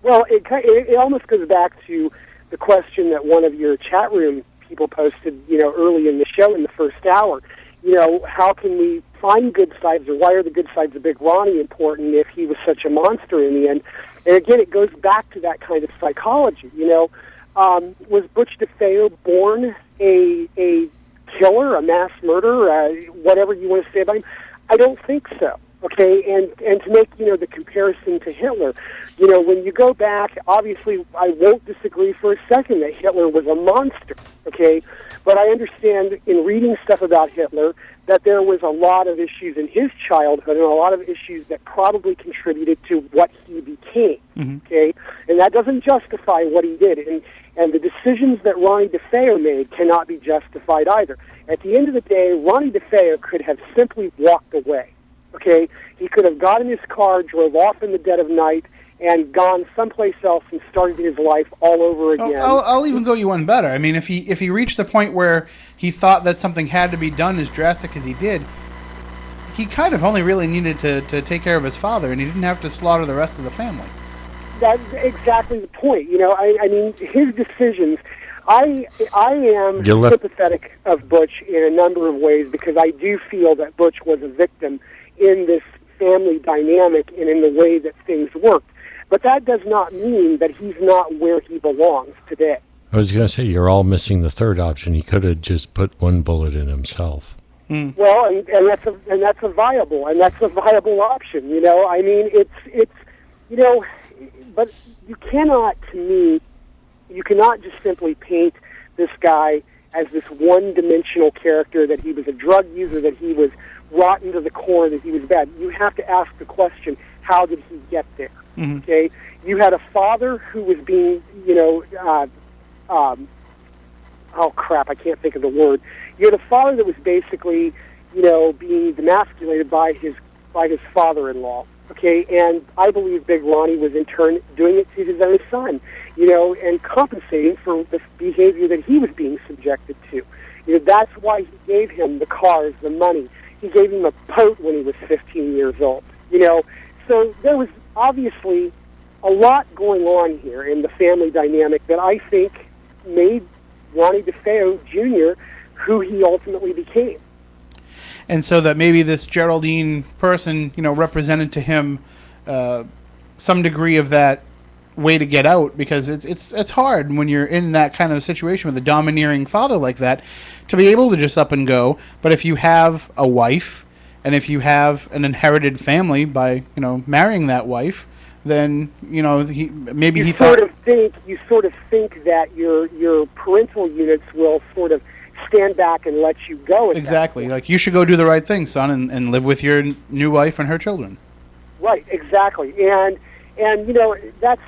Speaker 11: Well, it almost goes back to the question that one of your chat room people posted, early in the show in the first hour. How can we find good sides, or why are the good sides of Big Ronnie important if he was such a monster in the end? And again, it goes back to that kind of psychology. Was Butch DeFeo born a killer, a mass murderer, whatever you want to say about him? I don't think so. Okay, and to make, the comparison to Hitler, when you go back, obviously I won't disagree for a second that Hitler was a monster, okay, but I understand in reading stuff about Hitler that there was a lot of issues in his childhood and a lot of issues that probably contributed to what he became, okay, and that doesn't justify what he did, and the decisions that Ronnie DeFeo made cannot be justified either. At the end of the day, Ronnie DeFeo could have simply walked away. Okay, he could have got in his car, drove off in the dead of night, and gone someplace else and started his life all over again.
Speaker 9: I'll even go you one better. I mean, if he reached the point where he thought that something had to be done as drastic as he did, he kind of only really needed to take care of his father, and he didn't have to slaughter the rest of the family.
Speaker 11: That's exactly the point. I mean, his decisions. I am sympathetic of Butch in a number of ways because I do feel that Butch was a victim in this family dynamic and in the way that things worked. But that does not mean that he's not where he belongs today.
Speaker 10: I was going to say, you're all missing the third option. He could have just put one bullet in himself.
Speaker 11: Well, and that's a viable option. I mean, it's but you cannot, to me, you cannot just simply paint this guy as this one-dimensional character, that he was a drug user, that he was rotten to the core, that he was bad. You have to ask the question, how did he get there? Okay? You had a father who was being, oh crap, I can't think of the word. You had a father that was basically, being demasculated by his father-in-law. Okay, and I believe Big Ronnie was in turn doing it to his own son, and compensating for the behavior that he was being subjected to. That's why he gave him the cars, the money. He gave him a boat when he was 15 years old. So there was obviously a lot going on here in the family dynamic that I think made Ronnie DeFeo Jr. who he ultimately became.
Speaker 9: And so that maybe this Geraldine person, represented to him some degree of that way to get out, because it's hard when you're in that kind of situation with a domineering father like that to be able to just up and go. But if you have a wife, and if you have an inherited family by marrying that wife, then he sort of think that your parental units will sort of stand back and let you go. Exactly. Like, you should go do the right thing, son, and live with your new wife and her children.
Speaker 11: Right, exactly. And that's,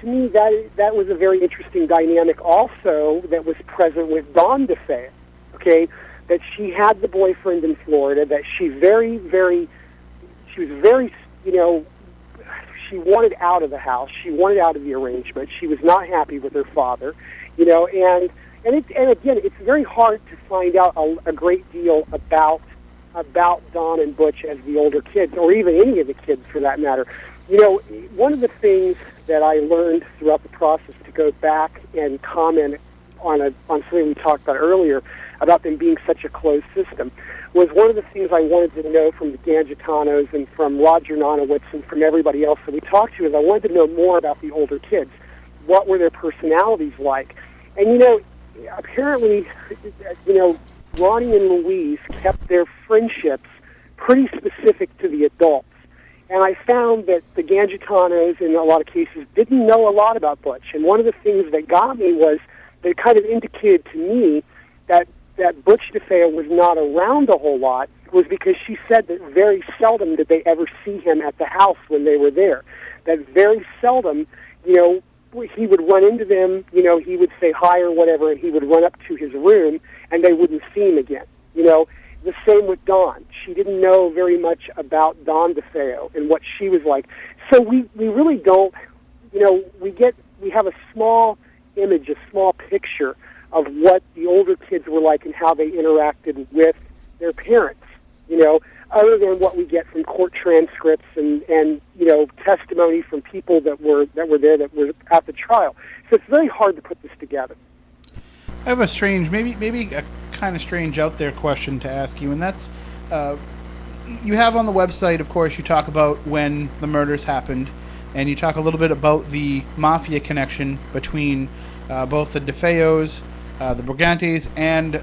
Speaker 11: to me, that was a very interesting dynamic also that was present with Dawn DeFeo, okay? That she had the boyfriend in Florida, that she was very, she wanted out of the house. She wanted out of the arrangement. She was not happy with her father, and again, it's very hard to find out a great deal about Don and Butch as the older kids, or even any of the kids for that matter. One of the things that I learned throughout the process, to go back and comment on something we talked about earlier about them being such a closed system, was one of the things I wanted to know from the Gangitanos and from Roger Nonowitz and from everybody else that we talked to, is I wanted to know more about the older kids. What were their personalities like? And, apparently, Ronnie and Louise kept their friendships pretty specific to the adults. And I found that the Gangitanos, in a lot of cases, didn't know a lot about Butch. And one of the things that got me was that it kind of indicated to me that Butch DeFeo was not around a whole lot, was because she said that very seldom did they ever see him at the house when they were there. That very seldom, he would run into them, he would say hi or whatever, and he would run up to his room, and they wouldn't see him again. The same with Dawn. She didn't know very much about Dawn DeFeo and what she was like. So we really don't, we have a small image, a small picture of what the older kids were like and how they interacted with their parents, other than what we get from court transcripts and testimony from people that were there, that were at the trial. So it's very hard to put this together.
Speaker 9: I have a strange, maybe a kind of strange out there question to ask you, and that's, you have on the website, of course, you talk about when the murders happened, and you talk a little bit about the mafia connection between both the DeFeos, the Brigantes, and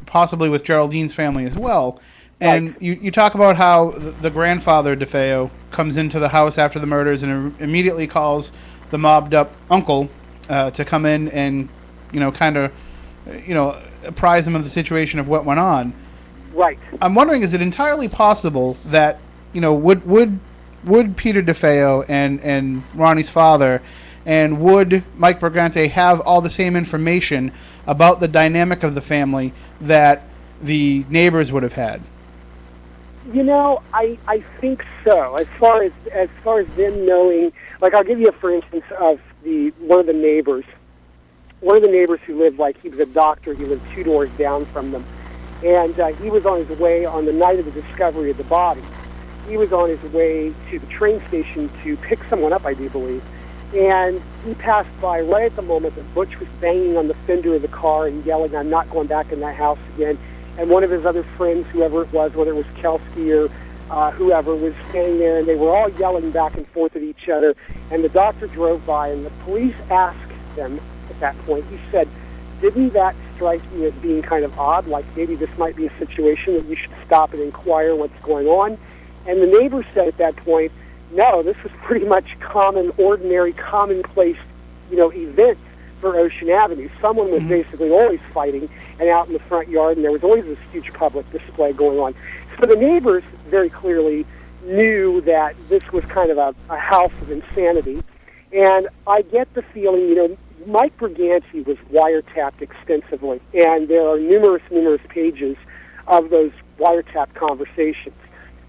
Speaker 9: possibly with Geraldine's family as well. And you talk about how the grandfather, DeFeo, comes into the house after the murders and immediately calls the mobbed up uncle to come in and, kind of, apprise him of the situation of what went on.
Speaker 11: Right.
Speaker 9: I'm wondering, is it entirely possible that, would Peter DeFeo and Ronnie's father and would Mike Brigante have all the same information about the dynamic of the family that the neighbors would have had?
Speaker 11: I think so. As far as them knowing, like, I'll give you for instance of one of the neighbors who lived, like, he was a doctor. He lived 2 doors down from them, and he was on his way on the night of the discovery of the body. He was on his way to the train station to pick someone up, I do believe, and he passed by right at the moment that Butch was banging on the fender of the car and yelling, "I'm not going back in that house again." And one of his other friends, whoever it was, whether it was Kelsey or whoever, was standing there, and they were all yelling back and forth at each other. And the doctor drove by, and the police asked them at that point, he said, "Didn't that strike you as being kind of odd, like maybe this might be a situation that you should stop and inquire what's going on?" And the neighbor said at that point, "No, this was pretty much ordinary, commonplace, event for Ocean Avenue. Someone was basically always fighting and out in the front yard, and there was always this huge public display going on." So the neighbors very clearly knew that this was kind of a house of insanity. And I get the feeling, Mike Brigante was wiretapped extensively, and there are numerous pages of those wiretap conversations.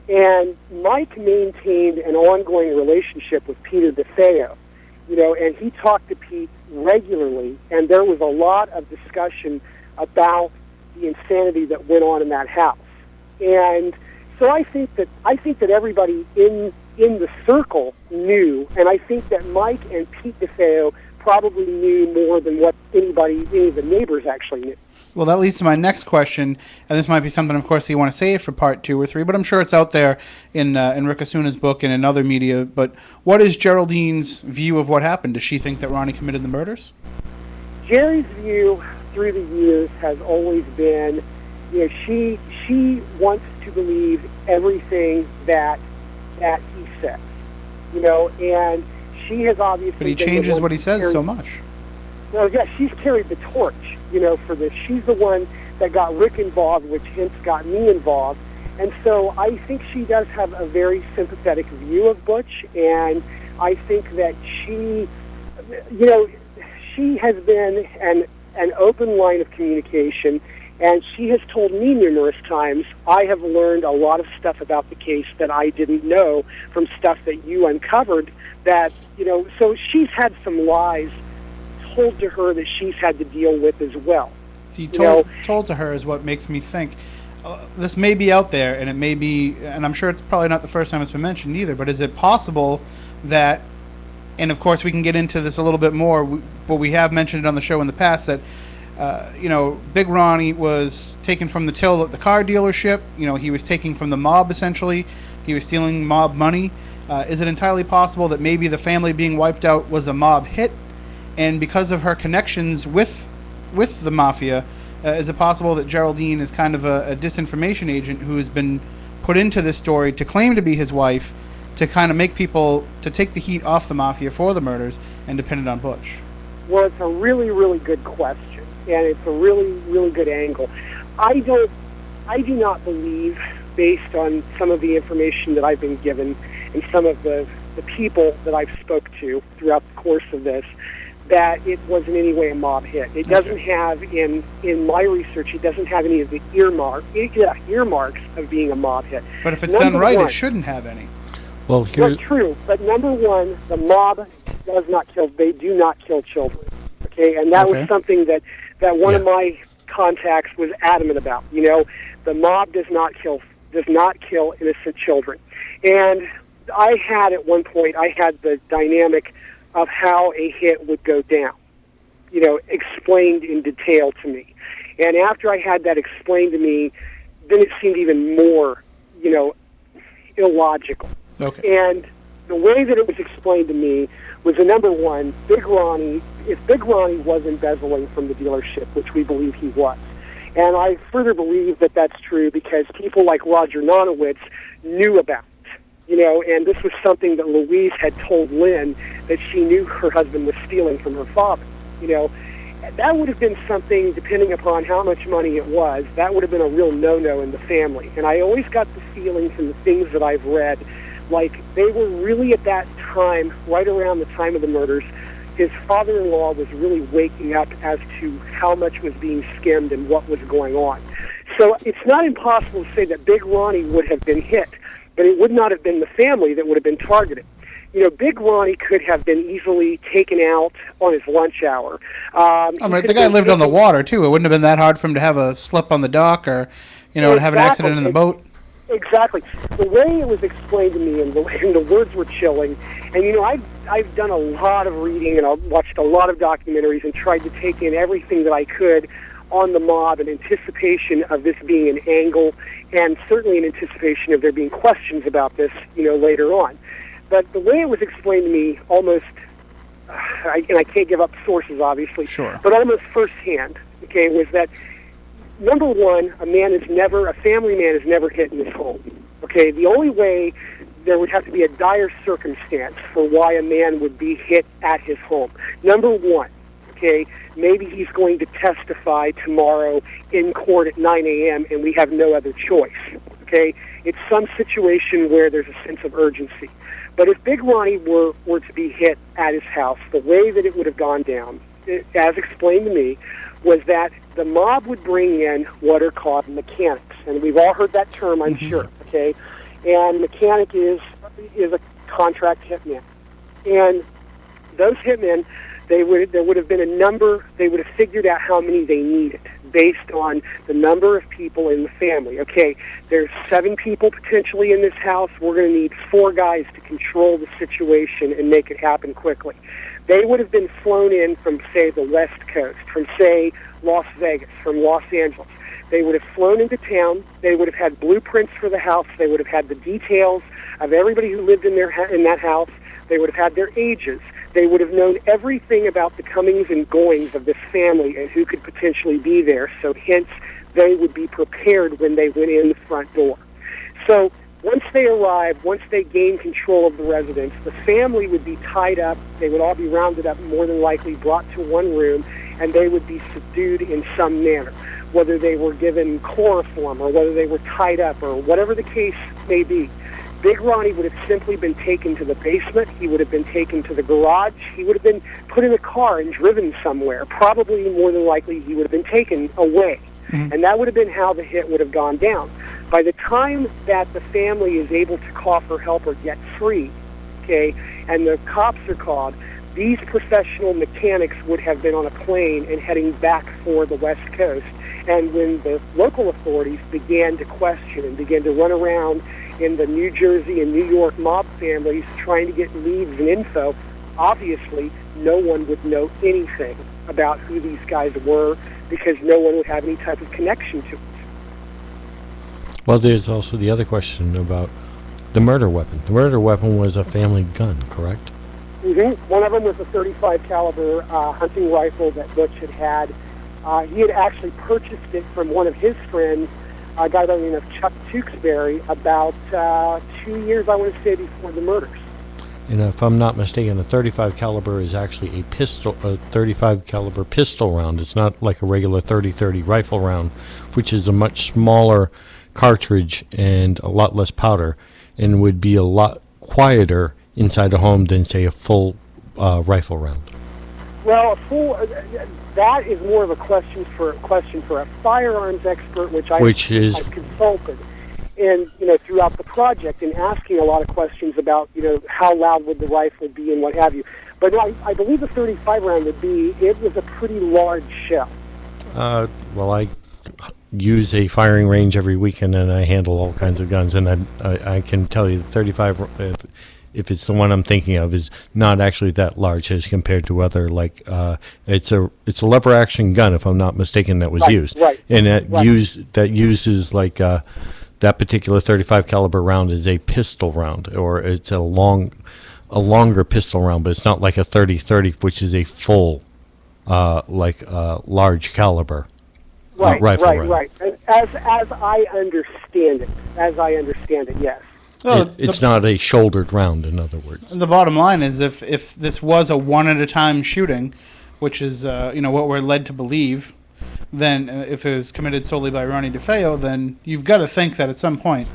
Speaker 11: And Mike maintained an ongoing relationship with Peter DeFeo, and he talked to Pete regularly, and there was a lot of discussion about the insanity that went on in that house. And so I think that everybody in the circle knew, and I think that Mike and Pete DeFeo probably knew more than what any of the neighbors actually knew.
Speaker 9: Well, that leads to my next question, and this might be something, of course, that you want to save for part 2 or 3, but I'm sure it's out there in Rick Asuna's book and in other media. But what is Geraldine's view of what happened? Does she think that Ronnie committed the murders?
Speaker 11: Jerry's view through the years has always been, she wants to believe everything that he says, and she has obviously.
Speaker 9: But he changes what he says so much.
Speaker 11: No, yeah, she's carried the torch, for this. She's the one that got Rick involved, which hence got me involved. And so I think she does have a very sympathetic view of Butch, and I think that she has been an open line of communication, and she has told me numerous times, I have learned a lot of stuff about the case that I didn't know from stuff that you uncovered, that, so she's had some lies told to her that she's had to deal with as well.
Speaker 9: See, told to her is what makes me think this may be out there, and it may be, and I'm sure it's probably not the first time it's been mentioned either, but is it possible that, and of course we can get into this a little bit more, but we have mentioned it on the show in the past, that Big Ronnie was taken from the till at the car dealership. He was taking from the mob, essentially. He was stealing mob money. Is it entirely possible that maybe the family being wiped out was a mob hit? And because of her connections with the mafia, is it possible that Geraldine is kind of a disinformation agent who has been put into this story to claim to be his wife, to kind of make people, to take the heat off the mafia for the murders and dependent on Butch?
Speaker 11: Well, it's a really, really good question, and it's a really, really good angle. I do not believe, based on some of the information that I've been given and some of the people that I've spoke to throughout the course of this, that it was in any way a mob hit. It doesn't have, in my research, it doesn't have any of the earmarks of being a mob hit.
Speaker 9: But if it's done right, it shouldn't have any.
Speaker 10: Well,
Speaker 11: true. But number one, the mob does not kill. They do not kill children. Okay, and that was something that one of my contacts was adamant about. The mob does not kill innocent children. And I had at one point, the dynamic of how a hit would go down, explained in detail to me. And after I had that explained to me, then it seemed even more, illogical.
Speaker 9: Okay.
Speaker 11: And the way that it was explained to me was number one, if Big Ronnie was embezzling from the dealership, which we believe he was, And I further believe that that's true because people like Roger Nonowitz knew about it, and this was something that Louise had told Lynn that she knew her husband was stealing from her father, That would have been something, depending upon how much money it was, that would have been a real no-no in the family. And I always got the feeling from the things that I've read, like they were really at that time, right around the time of the murders, his father-in-law was really waking up as to how much was being skimmed and what was going on. So it's not impossible to say that Big Ronnie would have been hit, but it would not have been the family that would have been targeted. Big Ronnie could have been easily taken out on his lunch hour.
Speaker 9: The guy lived on the water, too. It wouldn't have been that hard for him to have a slip on the dock or, to have an accident in the boat.
Speaker 11: Exactly. The way it was explained to me, and the words were chilling. And, I've done a lot of reading, and I've watched a lot of documentaries and tried to take in everything that I could on the mob in anticipation of this being an angle, and certainly in anticipation of there being questions about this, later on. But the way it was explained to me, almost, and I can't give up sources, obviously,
Speaker 9: sure,
Speaker 11: but almost firsthand, was that, number one, a family man is never hit in his home. The only way there would have to be a dire circumstance for why a man would be hit at his home. Number one, maybe he's going to testify tomorrow in court at 9 a.m. and we have no other choice. It's some situation where there's a sense of urgency. But if Big Ronnie were to be hit at his house, the way that it would have gone down, as explained to me, was that the mob would bring in what are called mechanics. And we've all heard that term, I'm sure, And mechanic is a contract hitman. And those hitmen, there would have been a number, they would have figured out how many they needed based on the number of people in the family. There's 7 people potentially in this house. We're going to need 4 guys to control the situation and make it happen quickly. They would have been flown in from, say, the West Coast, from, say, Las Vegas, from Los Angeles. They would have flown into town. They would have had blueprints for the house. They would have had the details of everybody who lived in that house. They would have had their ages. They would have known everything about the comings and goings of this family and who could potentially be there. So hence, they would be prepared when they went in the front door. So once they arrived, once they gained control of the residence, the family would be tied up. They would all be rounded up, more than likely brought to one room, and they would be subdued in some manner, whether they were given chloroform or whether they were tied up or whatever the case may be. Big Ronnie would have simply been taken to the basement. He would have been taken to the garage. He would have been put in a car and driven somewhere. Probably, more than likely, he would have been taken away. Mm-hmm. And that would have been how the hit would have gone down. By the time that the family is able to call for help or get free, and the cops are called, these professional mechanics would have been on a plane and heading back for the West Coast. And when the local authorities began to question and began to run around in the New Jersey and New York mob families trying to get leads and info, obviously no one would know anything about who these guys were because no one would have any type of connection to it.
Speaker 10: Well, there's also the other question about the murder weapon. The murder weapon was a family gun, correct?
Speaker 11: Mm-hmm. One of them was a .35 caliber hunting rifle that Butch had. He had actually purchased it from one of his friends, a guy by the name of Chuck Tewksbury, about 2 years, I want to say, before the murders.
Speaker 10: And if I'm not mistaken, a .35 caliber is actually a 35 caliber pistol round. It's not like a regular .30-30 rifle round, which is a much smaller cartridge and a lot less powder, and would be a lot quieter inside a home than, say, a full rifle round.
Speaker 11: Well, that is more of a question for a firearms expert, which I've consulted, and throughout the project, and asking a lot of questions about how loud would the rifle be and what have you. But I believe the .35 round would be. It was a pretty large shell.
Speaker 10: Well, I use a firing range every weekend, and I handle all kinds of guns, and I can tell you the .35. If it's the one I'm thinking of, is not actually that large as compared to other, like it's a lever action gun, if I'm not mistaken, that was used, and that uses like that particular .35 caliber round is a pistol round, or it's a longer pistol round, but it's not like a .30-30, which is a full large caliber.
Speaker 11: Right,
Speaker 10: rifle
Speaker 11: right,
Speaker 10: round.
Speaker 11: right. As I understand it, yes.
Speaker 9: Well,
Speaker 10: It's not a shouldered round, in other words.
Speaker 9: The bottom line is, if this was a one-at-a-time shooting, which is what we're led to believe, then if it was committed solely by Ronnie DeFeo, then you've got to think that at some point,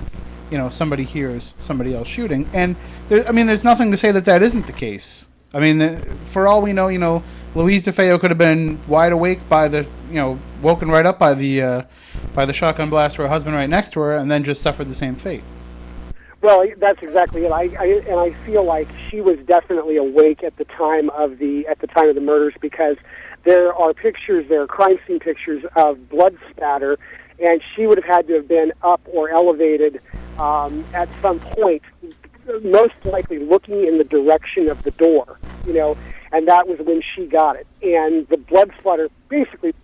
Speaker 9: somebody hears somebody else shooting, and there's nothing to say that isn't the case. I mean, for all we know, Louise DeFeo could have been wide awake by woken right up by the shotgun blast for her husband right next to her, and then just suffered the same fate.
Speaker 11: Well, that's exactly it. I feel like she was definitely awake at the time of the murders, because there are crime scene pictures of blood spatter, and she would have had to have been up or elevated at some point, most likely looking in the direction of the door, and that was when she got it. And the blood splatter basically,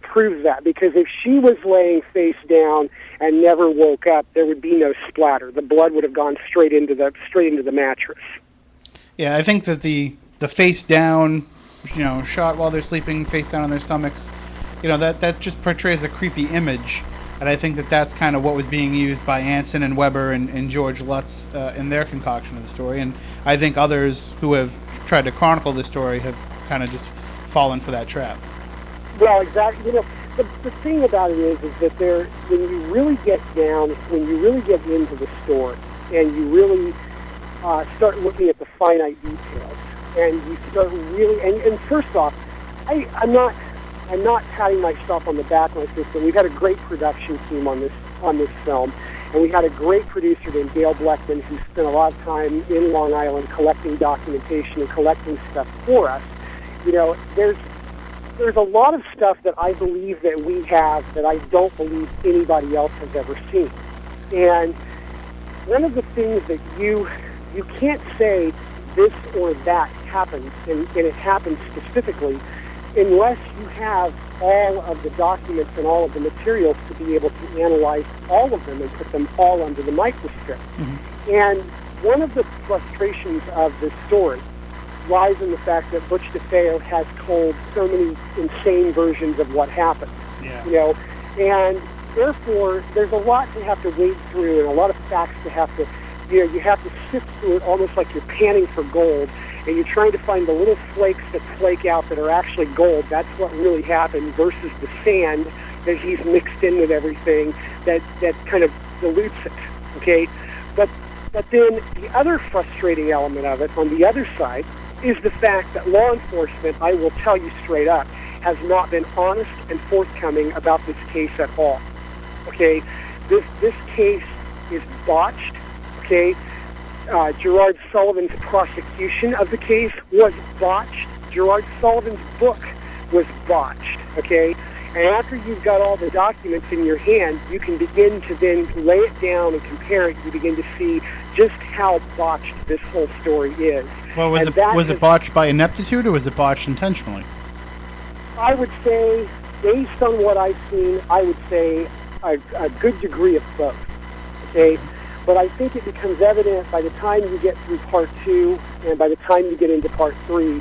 Speaker 11: proves that, because if she was laying face down and never woke up, there would be no splatter. The blood would have gone straight into the mattress.
Speaker 9: Yeah, I think that the face down, shot while they're sleeping, face down on their stomachs, that just portrays a creepy image. And I think that's kind of what was being used by Anson and Weber and George Lutz in their concoction of the story. And I think others who have tried to chronicle this story have kind of just fallen for that trap.
Speaker 11: Well, exactly. The thing about it is that when you really get into the story, and you really start looking at the finite details, and you start really, and first off, I'm not patting myself on the back like this, but we've had a great production team on this film, and we had a great producer named Dale Bleckman, who spent a lot of time in Long Island collecting documentation and collecting stuff for us. There's a lot of stuff that I believe that we have that I don't believe anybody else has ever seen. And one of the things that you can't say this or that happens, and it happens specifically, unless you have all of the documents and all of the materials to be able to analyze all of them and put them all under the microscope. Mm-hmm. And one of the frustrations of this story lies in the fact that Butch DeFeo has told so many insane versions of what happened. Yeah. And therefore there's a lot to have to wade through and a lot of facts to have to, you have to sift through it almost like you're panning for gold, and you're trying to find the little flakes that flake out that are actually gold. That's what really happened, versus the sand that he's mixed in with everything that kind of dilutes it. Okay, but then the other frustrating element of it on the other side is the fact that law enforcement, I will tell you straight up, has not been honest and forthcoming about this case at all. Okay, this case is botched. Okay, Gerard Sullivan's prosecution of the case was botched. Gerard Sullivan's book was botched. Okay, and after you've got all the documents in your hand, you can begin to then lay it down and compare it. You begin to see just how botched this whole story is.
Speaker 9: Well, was it botched by ineptitude, or was it botched intentionally?
Speaker 11: I would say, based on what I've seen, I would say a good degree of both. Okay, but I think it becomes evident by the time you get through part 2 and by the time you get into part 3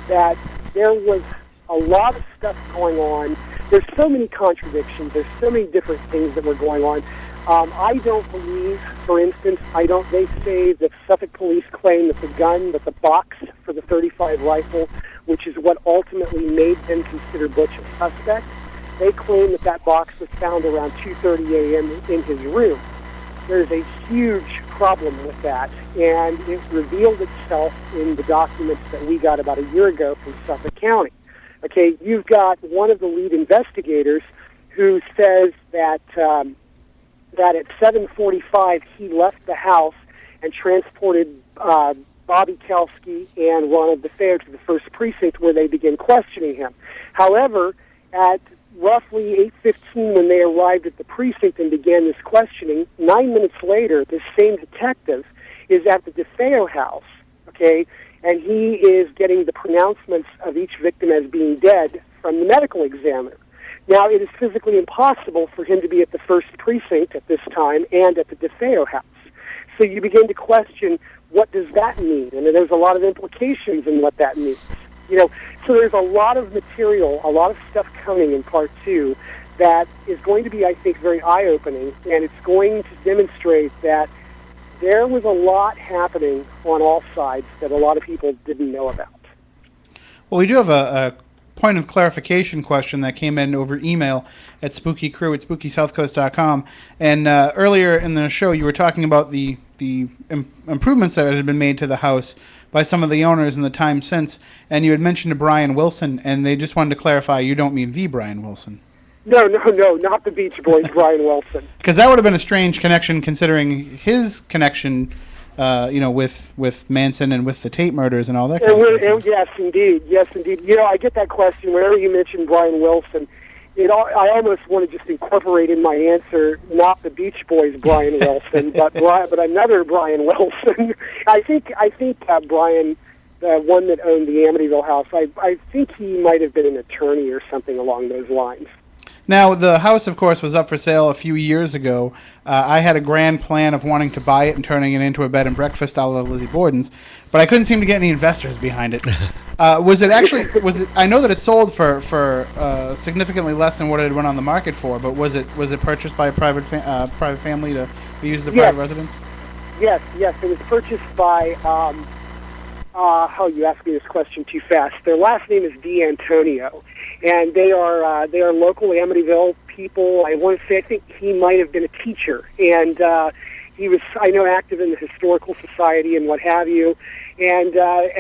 Speaker 11: that there was a lot of stuff going on. There's so many contradictions. There's so many different things that were going on. I don't believe, for instance, they say that Suffolk police claim that the box for the .35 rifle, which is what ultimately made them consider Butch a suspect, they claim that box was found around 2:30 a.m. in his room. There's a huge problem with that, and it revealed itself in the documents that we got about a year ago from Suffolk County. Okay, you've got one of the lead investigators who says that at 7:45 he left the house and transported Bobby Kelsky and Ronald DeFeo to the first precinct, where they began questioning him. However, at roughly 8:15, when they arrived at the precinct and began this questioning, 9 minutes later, this same detective is at the DeFeo house, okay, and he is getting the pronouncements of each victim as being dead from the medical examiner. Now, it is physically impossible for him to be at the first precinct at this time and at the DeFeo house. So you begin to question, what does that mean? And there's a lot of implications in what that means. So there's a lot of material, a lot of stuff coming in part 2 that is going to be, I think, very eye-opening, and it's going to demonstrate that there was a lot happening on all sides that a lot of people didn't know about.
Speaker 9: Well, we do have a point of clarification question that came in over email at spookycrew@spookysouthcoast.com. And earlier in the show, you were talking about the improvements that had been made to the house by some of the owners in the time since, and you had mentioned Brian Wilson, and they just wanted to clarify you don't mean the Brian Wilson.
Speaker 11: No, not the Beach Boys, Brian Wilson.
Speaker 9: Because that would have been a strange connection, considering his connection, with Manson and with the Tate murders and all that kind of stuff.
Speaker 11: Yes, indeed. I get that question whenever you mention Brian Wilson. I almost want to just incorporate in my answer not the Beach Boys Brian Wilson, but another Brian Wilson. I think Brian, the one that owned the Amityville house, I think he might have been an attorney or something along those lines.
Speaker 9: Now, the house, of course, was up for sale a few years ago. I had a grand plan of wanting to buy it and turning it into a bed and breakfast a la Lizzie Borden's, but I couldn't seem to get any investors behind it. Was it? I know that it sold for significantly less than what it went on the market for, but was it purchased by a private family to use as a private residence?
Speaker 11: Yes. It was purchased by. You asked me this question too fast. Their last name is D'Antonio. And they are local Amityville people. I want to say I think he might have been a teacher, and he was, I know, active in the historical society and what have you. And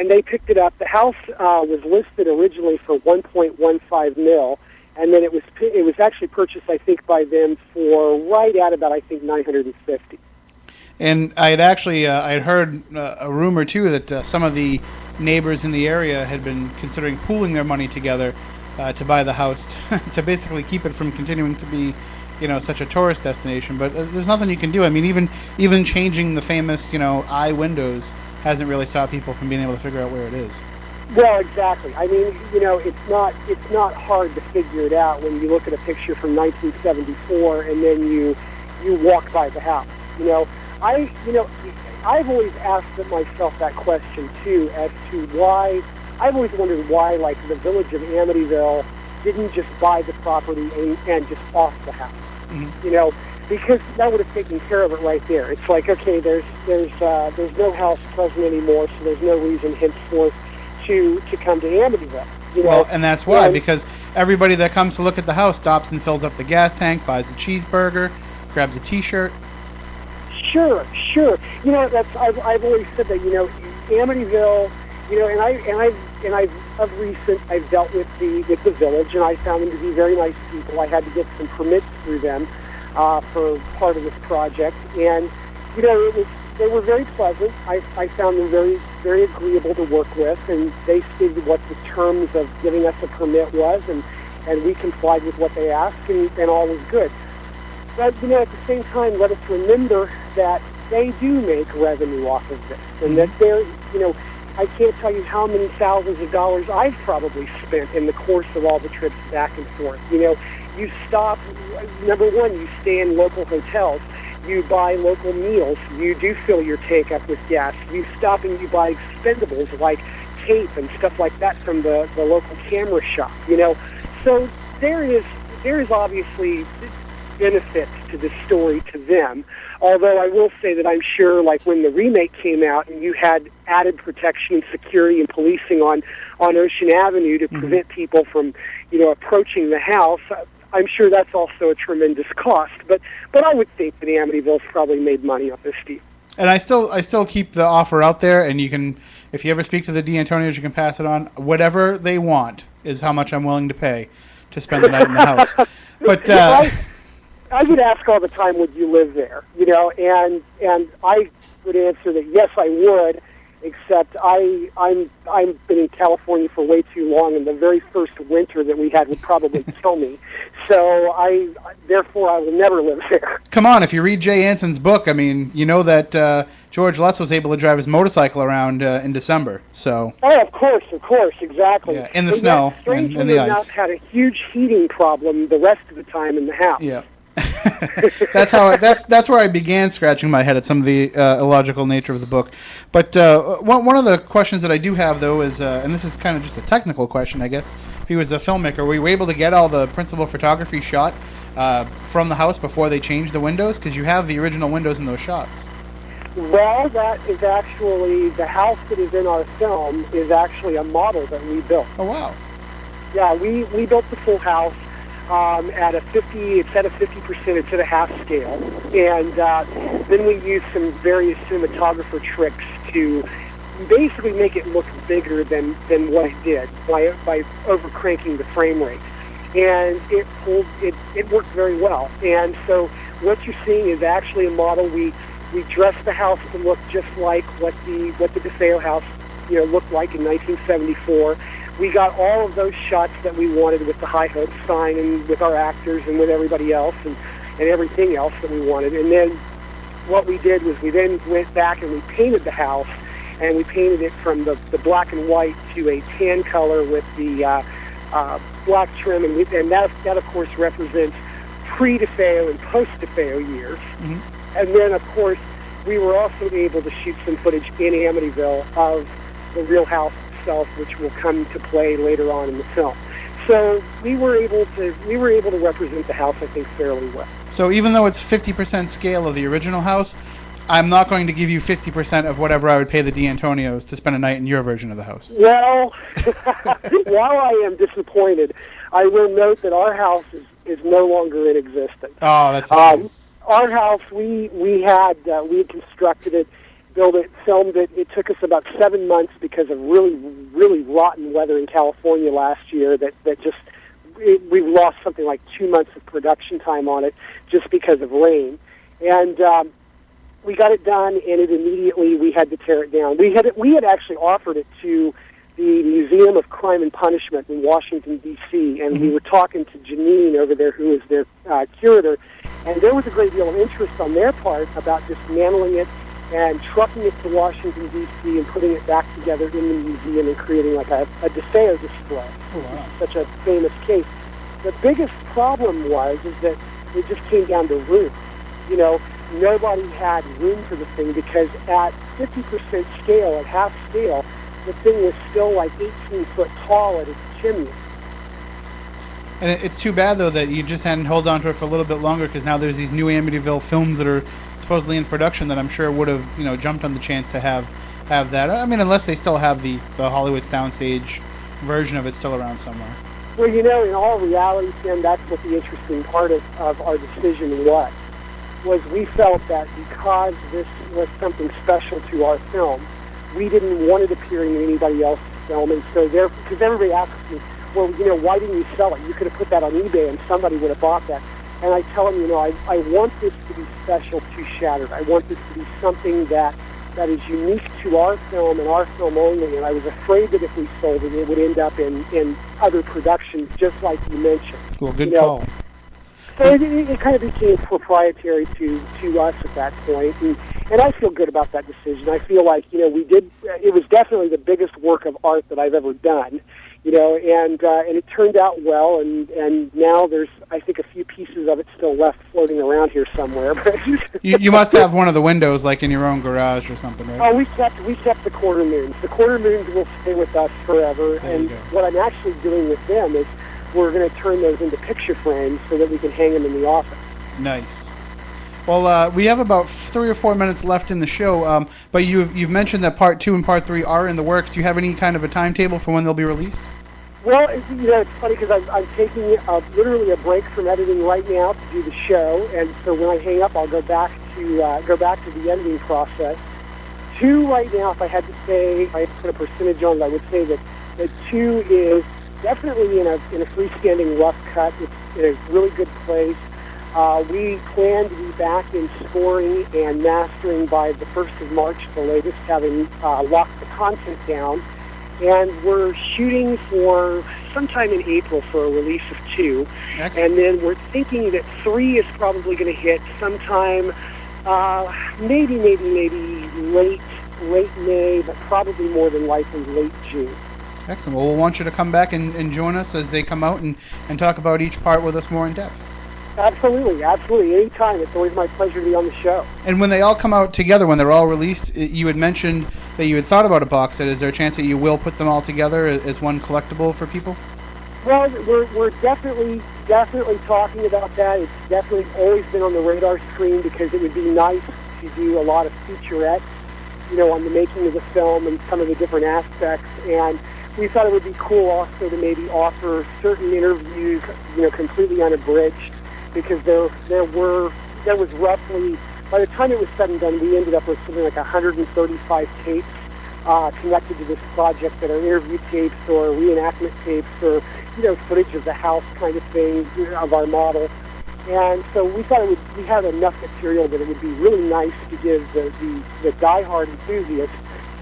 Speaker 11: they picked it up. The house was listed originally for $1.15 million, and then it was actually purchased, I think, by them for right at about $950,000.
Speaker 9: And I had actually I had heard a rumor too that some of the neighbors in the area had been considering pooling their money together to buy the house to basically keep it from continuing to be, such a tourist destination. But there's nothing you can do. I mean, even changing the famous, eye windows hasn't really stopped people from being able to figure out where it is.
Speaker 11: Well, exactly. I mean, it's not hard to figure it out when you look at a picture from 1974 and then you walk by the house. I've always asked myself that question too, as to why. I've always wondered why, like, the village of Amityville didn't just buy the property and just off the house. Mm-hmm. Because that would have taken care of it right there. It's like, okay, there's no house present anymore, so there's no reason henceforth to come to Amityville.
Speaker 9: Well, and that's why, because everybody that comes to look at the house stops and fills up the gas tank, buys a cheeseburger, grabs a T-shirt.
Speaker 11: Sure. I've always said that, Amityville. Of recent, I've dealt with the village, and I found them to be very nice people. I had to get some permits through them for part of this project, and they were very pleasant. I found them very, very agreeable to work with, and they stated what the terms of giving us a permit was, and we complied with what they asked, and all was good. But at the same time, let us remember that they do make revenue off of this, and that they're I can't tell you how many thousands of dollars I've probably spent in the course of all the trips back and forth. You stop, number one, you stay in local hotels. You buy local meals. You do fill your tank up with gas. You stop and you buy expendables like tape and stuff like that from the local camera shop. So there is obviously benefits to this story to them. Although I will say that I'm sure, like, when the remake came out and you had added protection and security and policing on Ocean Avenue to prevent people from, approaching the house, I'm sure that's also a tremendous cost. But I would think that Amityville's probably made money off this deal.
Speaker 9: And I still keep the offer out there, and you can, if you ever speak to the D'Antonios, you can pass it on. Whatever they want is how much I'm willing to pay to spend the night in the house. But
Speaker 11: I get asked all the time, would you live there? And I would answer that yes, I would, except I've been in California for way too long, and the very first winter that we had would probably kill me. So therefore I will never live there.
Speaker 9: Come on, if you read Jay Anson's book, I mean, you know that George Lutz was able to drive his motorcycle around in December. So.
Speaker 11: Oh, of course, exactly.
Speaker 9: Yeah, in the snow and in the ice.
Speaker 11: Enough, had a huge heating problem the rest of the time in the house.
Speaker 9: Yeah. That's where I began scratching my head at some of the illogical nature of the book. But one of the questions that I do have, though, is, and this is kind of just a technical question, I guess. If he was a filmmaker, were you able to get all the principal photography shot from the house before they changed the windows? Because you have the original windows in those shots.
Speaker 11: Well, that is actually, the house that is in our film is actually a model that we built.
Speaker 9: Oh, wow.
Speaker 11: Yeah, we built the full house. At a 50, it's at a 50%, it's at a half scale. And then we used some various cinematographer tricks to basically make it look bigger than what it did by over-cranking the frame rate. And it worked very well. And so what you're seeing is actually a model. We dressed the house to look just like what the DeFeo house, looked like in 1974. We got all of those shots that we wanted with the High Hope sign and with our actors and with everybody else and everything else that we wanted. And then what we did was we then went back and we painted the house, and we painted it from the black and white to a tan color with the black trim, and that of course represents pre-DeFeo and post-DeFeo years. Mm-hmm. And then of course we were also able to shoot some footage in Amityville of the real house, which will come to play later on in the film. So we were able to represent the house, I think, fairly well.
Speaker 9: So even though it's 50% scale of the original house, I'm not going to give you 50% of whatever I would pay the D'Antonios to spend a night in your version of the house.
Speaker 11: Well, while I am disappointed, I will note that our house is no longer in existence.
Speaker 9: Oh, that's
Speaker 11: our house. We had constructed it, built it, filmed it. It took us about 7 months because of really, really rotten weather in California last year. We've lost something like 2 months of production time on it just because of rain. And we got it done, and we had to tear it down. We had actually offered it to the Museum of Crime and Punishment in Washington, D.C., and we were talking to Janine over there, who is their curator, and there was a great deal of interest on their part about dismantling it and trucking it to Washington, D.C., and putting it back together in the museum and creating like a DeFeo display. Oh, wow. Such a famous case. The biggest problem is that it just came down to room. Nobody had room for the thing because at 50% scale, at half scale, the thing was still like 18 foot tall at its chimney.
Speaker 9: And it's too bad, though, that you just hadn't held on to it for a little bit longer, because now there's these new Amityville films that are supposedly in production that I'm sure would have, jumped on the chance to have that. I mean, unless they still have the Hollywood soundstage version of it still around somewhere.
Speaker 11: Well, in all reality, Tim, that's what the interesting part of our decision was we felt that because this was something special to our film, we didn't want it appearing in anybody else's film, and so because everybody asks me, well, why didn't you sell it? You could have put that on eBay and somebody would have bought that. And I tell them, I want this to be special to Shattered. I want this to be something that is unique to our film and our film only. And I was afraid that if we sold it, it would end up in other productions, just like you mentioned.
Speaker 9: Well, good call.
Speaker 11: So it kind of became proprietary to us at that point. And I feel good about that decision. I feel like, it was definitely the biggest work of art that I've ever done. And it turned out well, and now there's, I think, a few pieces of it still left floating around here somewhere.
Speaker 9: you must have one of the windows, like in your own garage or something, right?
Speaker 11: Oh, we kept the quarter moons. The quarter moons will stay with us forever, and what I'm actually doing with them is we're going to turn those into picture frames so that we can hang them in the office.
Speaker 9: Nice. Well, we have about 3 or 4 minutes left in the show, but you've mentioned that Part 2 and Part 3 are in the works. Do you have any kind of a timetable for when they'll be released?
Speaker 11: Well, it's funny because I'm taking literally a break from editing right now to do the show, and so when I hang up, I'll go back to the editing process. 2 right now, if I had to say, if I had to put a percentage on it, I would say that 2 is definitely in a freestanding rough cut. It's in a really good place. We plan to be back in scoring and mastering by the 1st of March, the latest, having locked the content down. And we're shooting for sometime in April for a release of 2. Excellent. And then we're thinking that 3 is probably going to hit sometime, maybe late May, but probably more than likely late June.
Speaker 9: Excellent. Well, we'll want you to come back and join us as they come out and talk about each part with us more in depth.
Speaker 11: Absolutely. Anytime. It's always my pleasure to be on the show.
Speaker 9: And when they all come out together, when they're all released, you had mentioned that you had thought about a box set. Is there a chance that you will put them all together as one collectible for people?
Speaker 11: Well, we're definitely talking about that. It's definitely always been on the radar screen because it would be nice to do a lot of featurettes, on the making of the film and some of the different aspects. And we thought it would be cool also to maybe offer certain interviews, completely unabridged, because there was roughly, by the time it was said and done, we ended up with something like 135 tapes connected to this project that are interview tapes or reenactment tapes or, footage of the house kind of thing, of our model. And so we thought we had enough material that it would be really nice to give the diehard enthusiasts,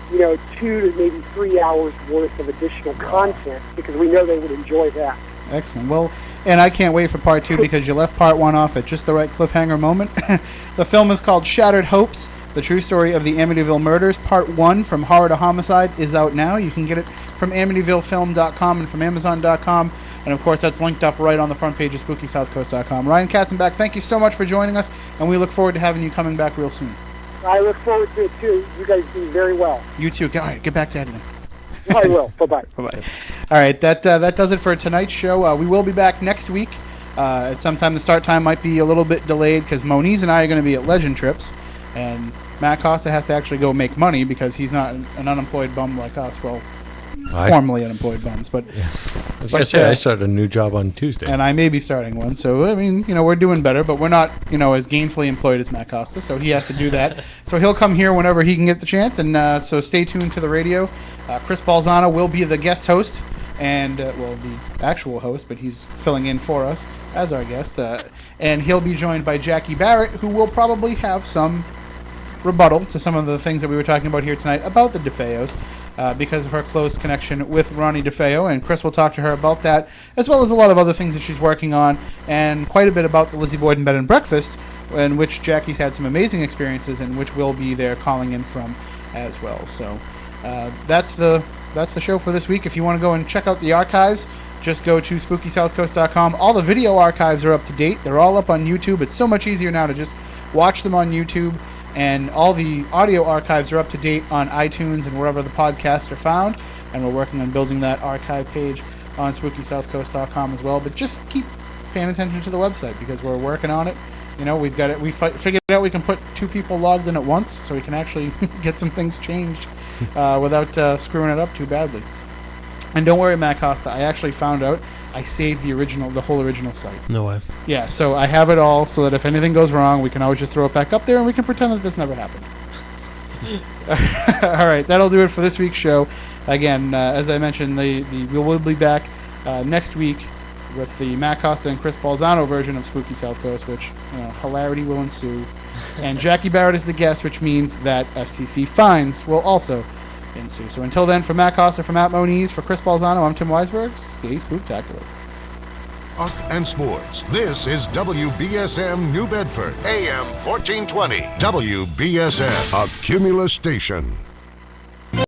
Speaker 11: 2 to maybe 3 hours worth of additional content, because we know they would enjoy that.
Speaker 9: Excellent. Well, and I can't wait for part 2 because you left part 1 off at just the right cliffhanger moment. The film is called Shattered Hopes, the true story of the Amityville Murders. Part 1, From Horror to Homicide, is out now. You can get it from AmityvilleFilm.com and from Amazon.com. And, of course, that's linked up right on the front page of SpookySouthCoast.com. Ryan Katzenbach, thank you so much for joining us, and we look forward to having you coming back real soon.
Speaker 11: I look forward to it, too. You guys do very well.
Speaker 9: You too. All right, get back to editing.
Speaker 11: I will. Bye-bye.
Speaker 9: Bye-bye. All right, that does it for tonight's show. We will be back next week. At some time, the start time might be a little bit delayed because Moniz and I are going to be at Legend Trips, and Matt Costa has to actually go make money because he's not an unemployed bum like us. Well, formerly unemployed bums, but
Speaker 10: I was going to say I started a new job on Tuesday,
Speaker 9: and I may be starting one. So I mean, we're doing better, but we're not, as gainfully employed as Matt Costa. So he has to do that. So he'll come here whenever he can get the chance, and so stay tuned to the radio. Chris Balzano will be the guest host, and the actual host, but he's filling in for us as our guest, and he'll be joined by Jackie Barrett, who will probably have some rebuttal to some of the things that we were talking about here tonight about the DeFeos. Because of her close connection with Ronnie DeFeo, and Chris will talk to her about that, as well as a lot of other things that she's working on, and quite a bit about the Lizzie Borden Bed and Breakfast, in which Jackie's had some amazing experiences, and which we'll be there calling in from as well. So that's the show for this week. If you want to go and check out the archives, just go to SpookySouthCoast.com. All the video archives are up to date. They're all up on YouTube. It's so much easier now to just watch them on YouTube. And all the audio archives are up to date on iTunes and wherever the podcasts are found. And we're working on building that archive page on SpookySouthCoast.com as well. But just keep paying attention to the website because we're working on it. We've got it. We figured out we can put 2 people logged in at once, so we can actually get some things changed without screwing it up too badly. And don't worry, Matt Costa. I actually found out I saved the whole original site.
Speaker 10: No way.
Speaker 9: Yeah, so I have it all so that if anything goes wrong, we can always just throw it back up there and we can pretend that this never happened. All right, that'll do it for this week's show. Again, as I mentioned, we will be back next week with the Matt Costa and Chris Balzano version of Spooky South Coast, which hilarity will ensue. And Jackie Barrett is the guest, which means that FCC fines will also ensue. So until then, for Matt Costa, for Matt Moniz, for Chris Balzano, I'm Tim Weisberg. Stay spooktacular.
Speaker 30: Talk and sports. This is WBSM New Bedford, AM 1420. WBSM, a Cumulus station.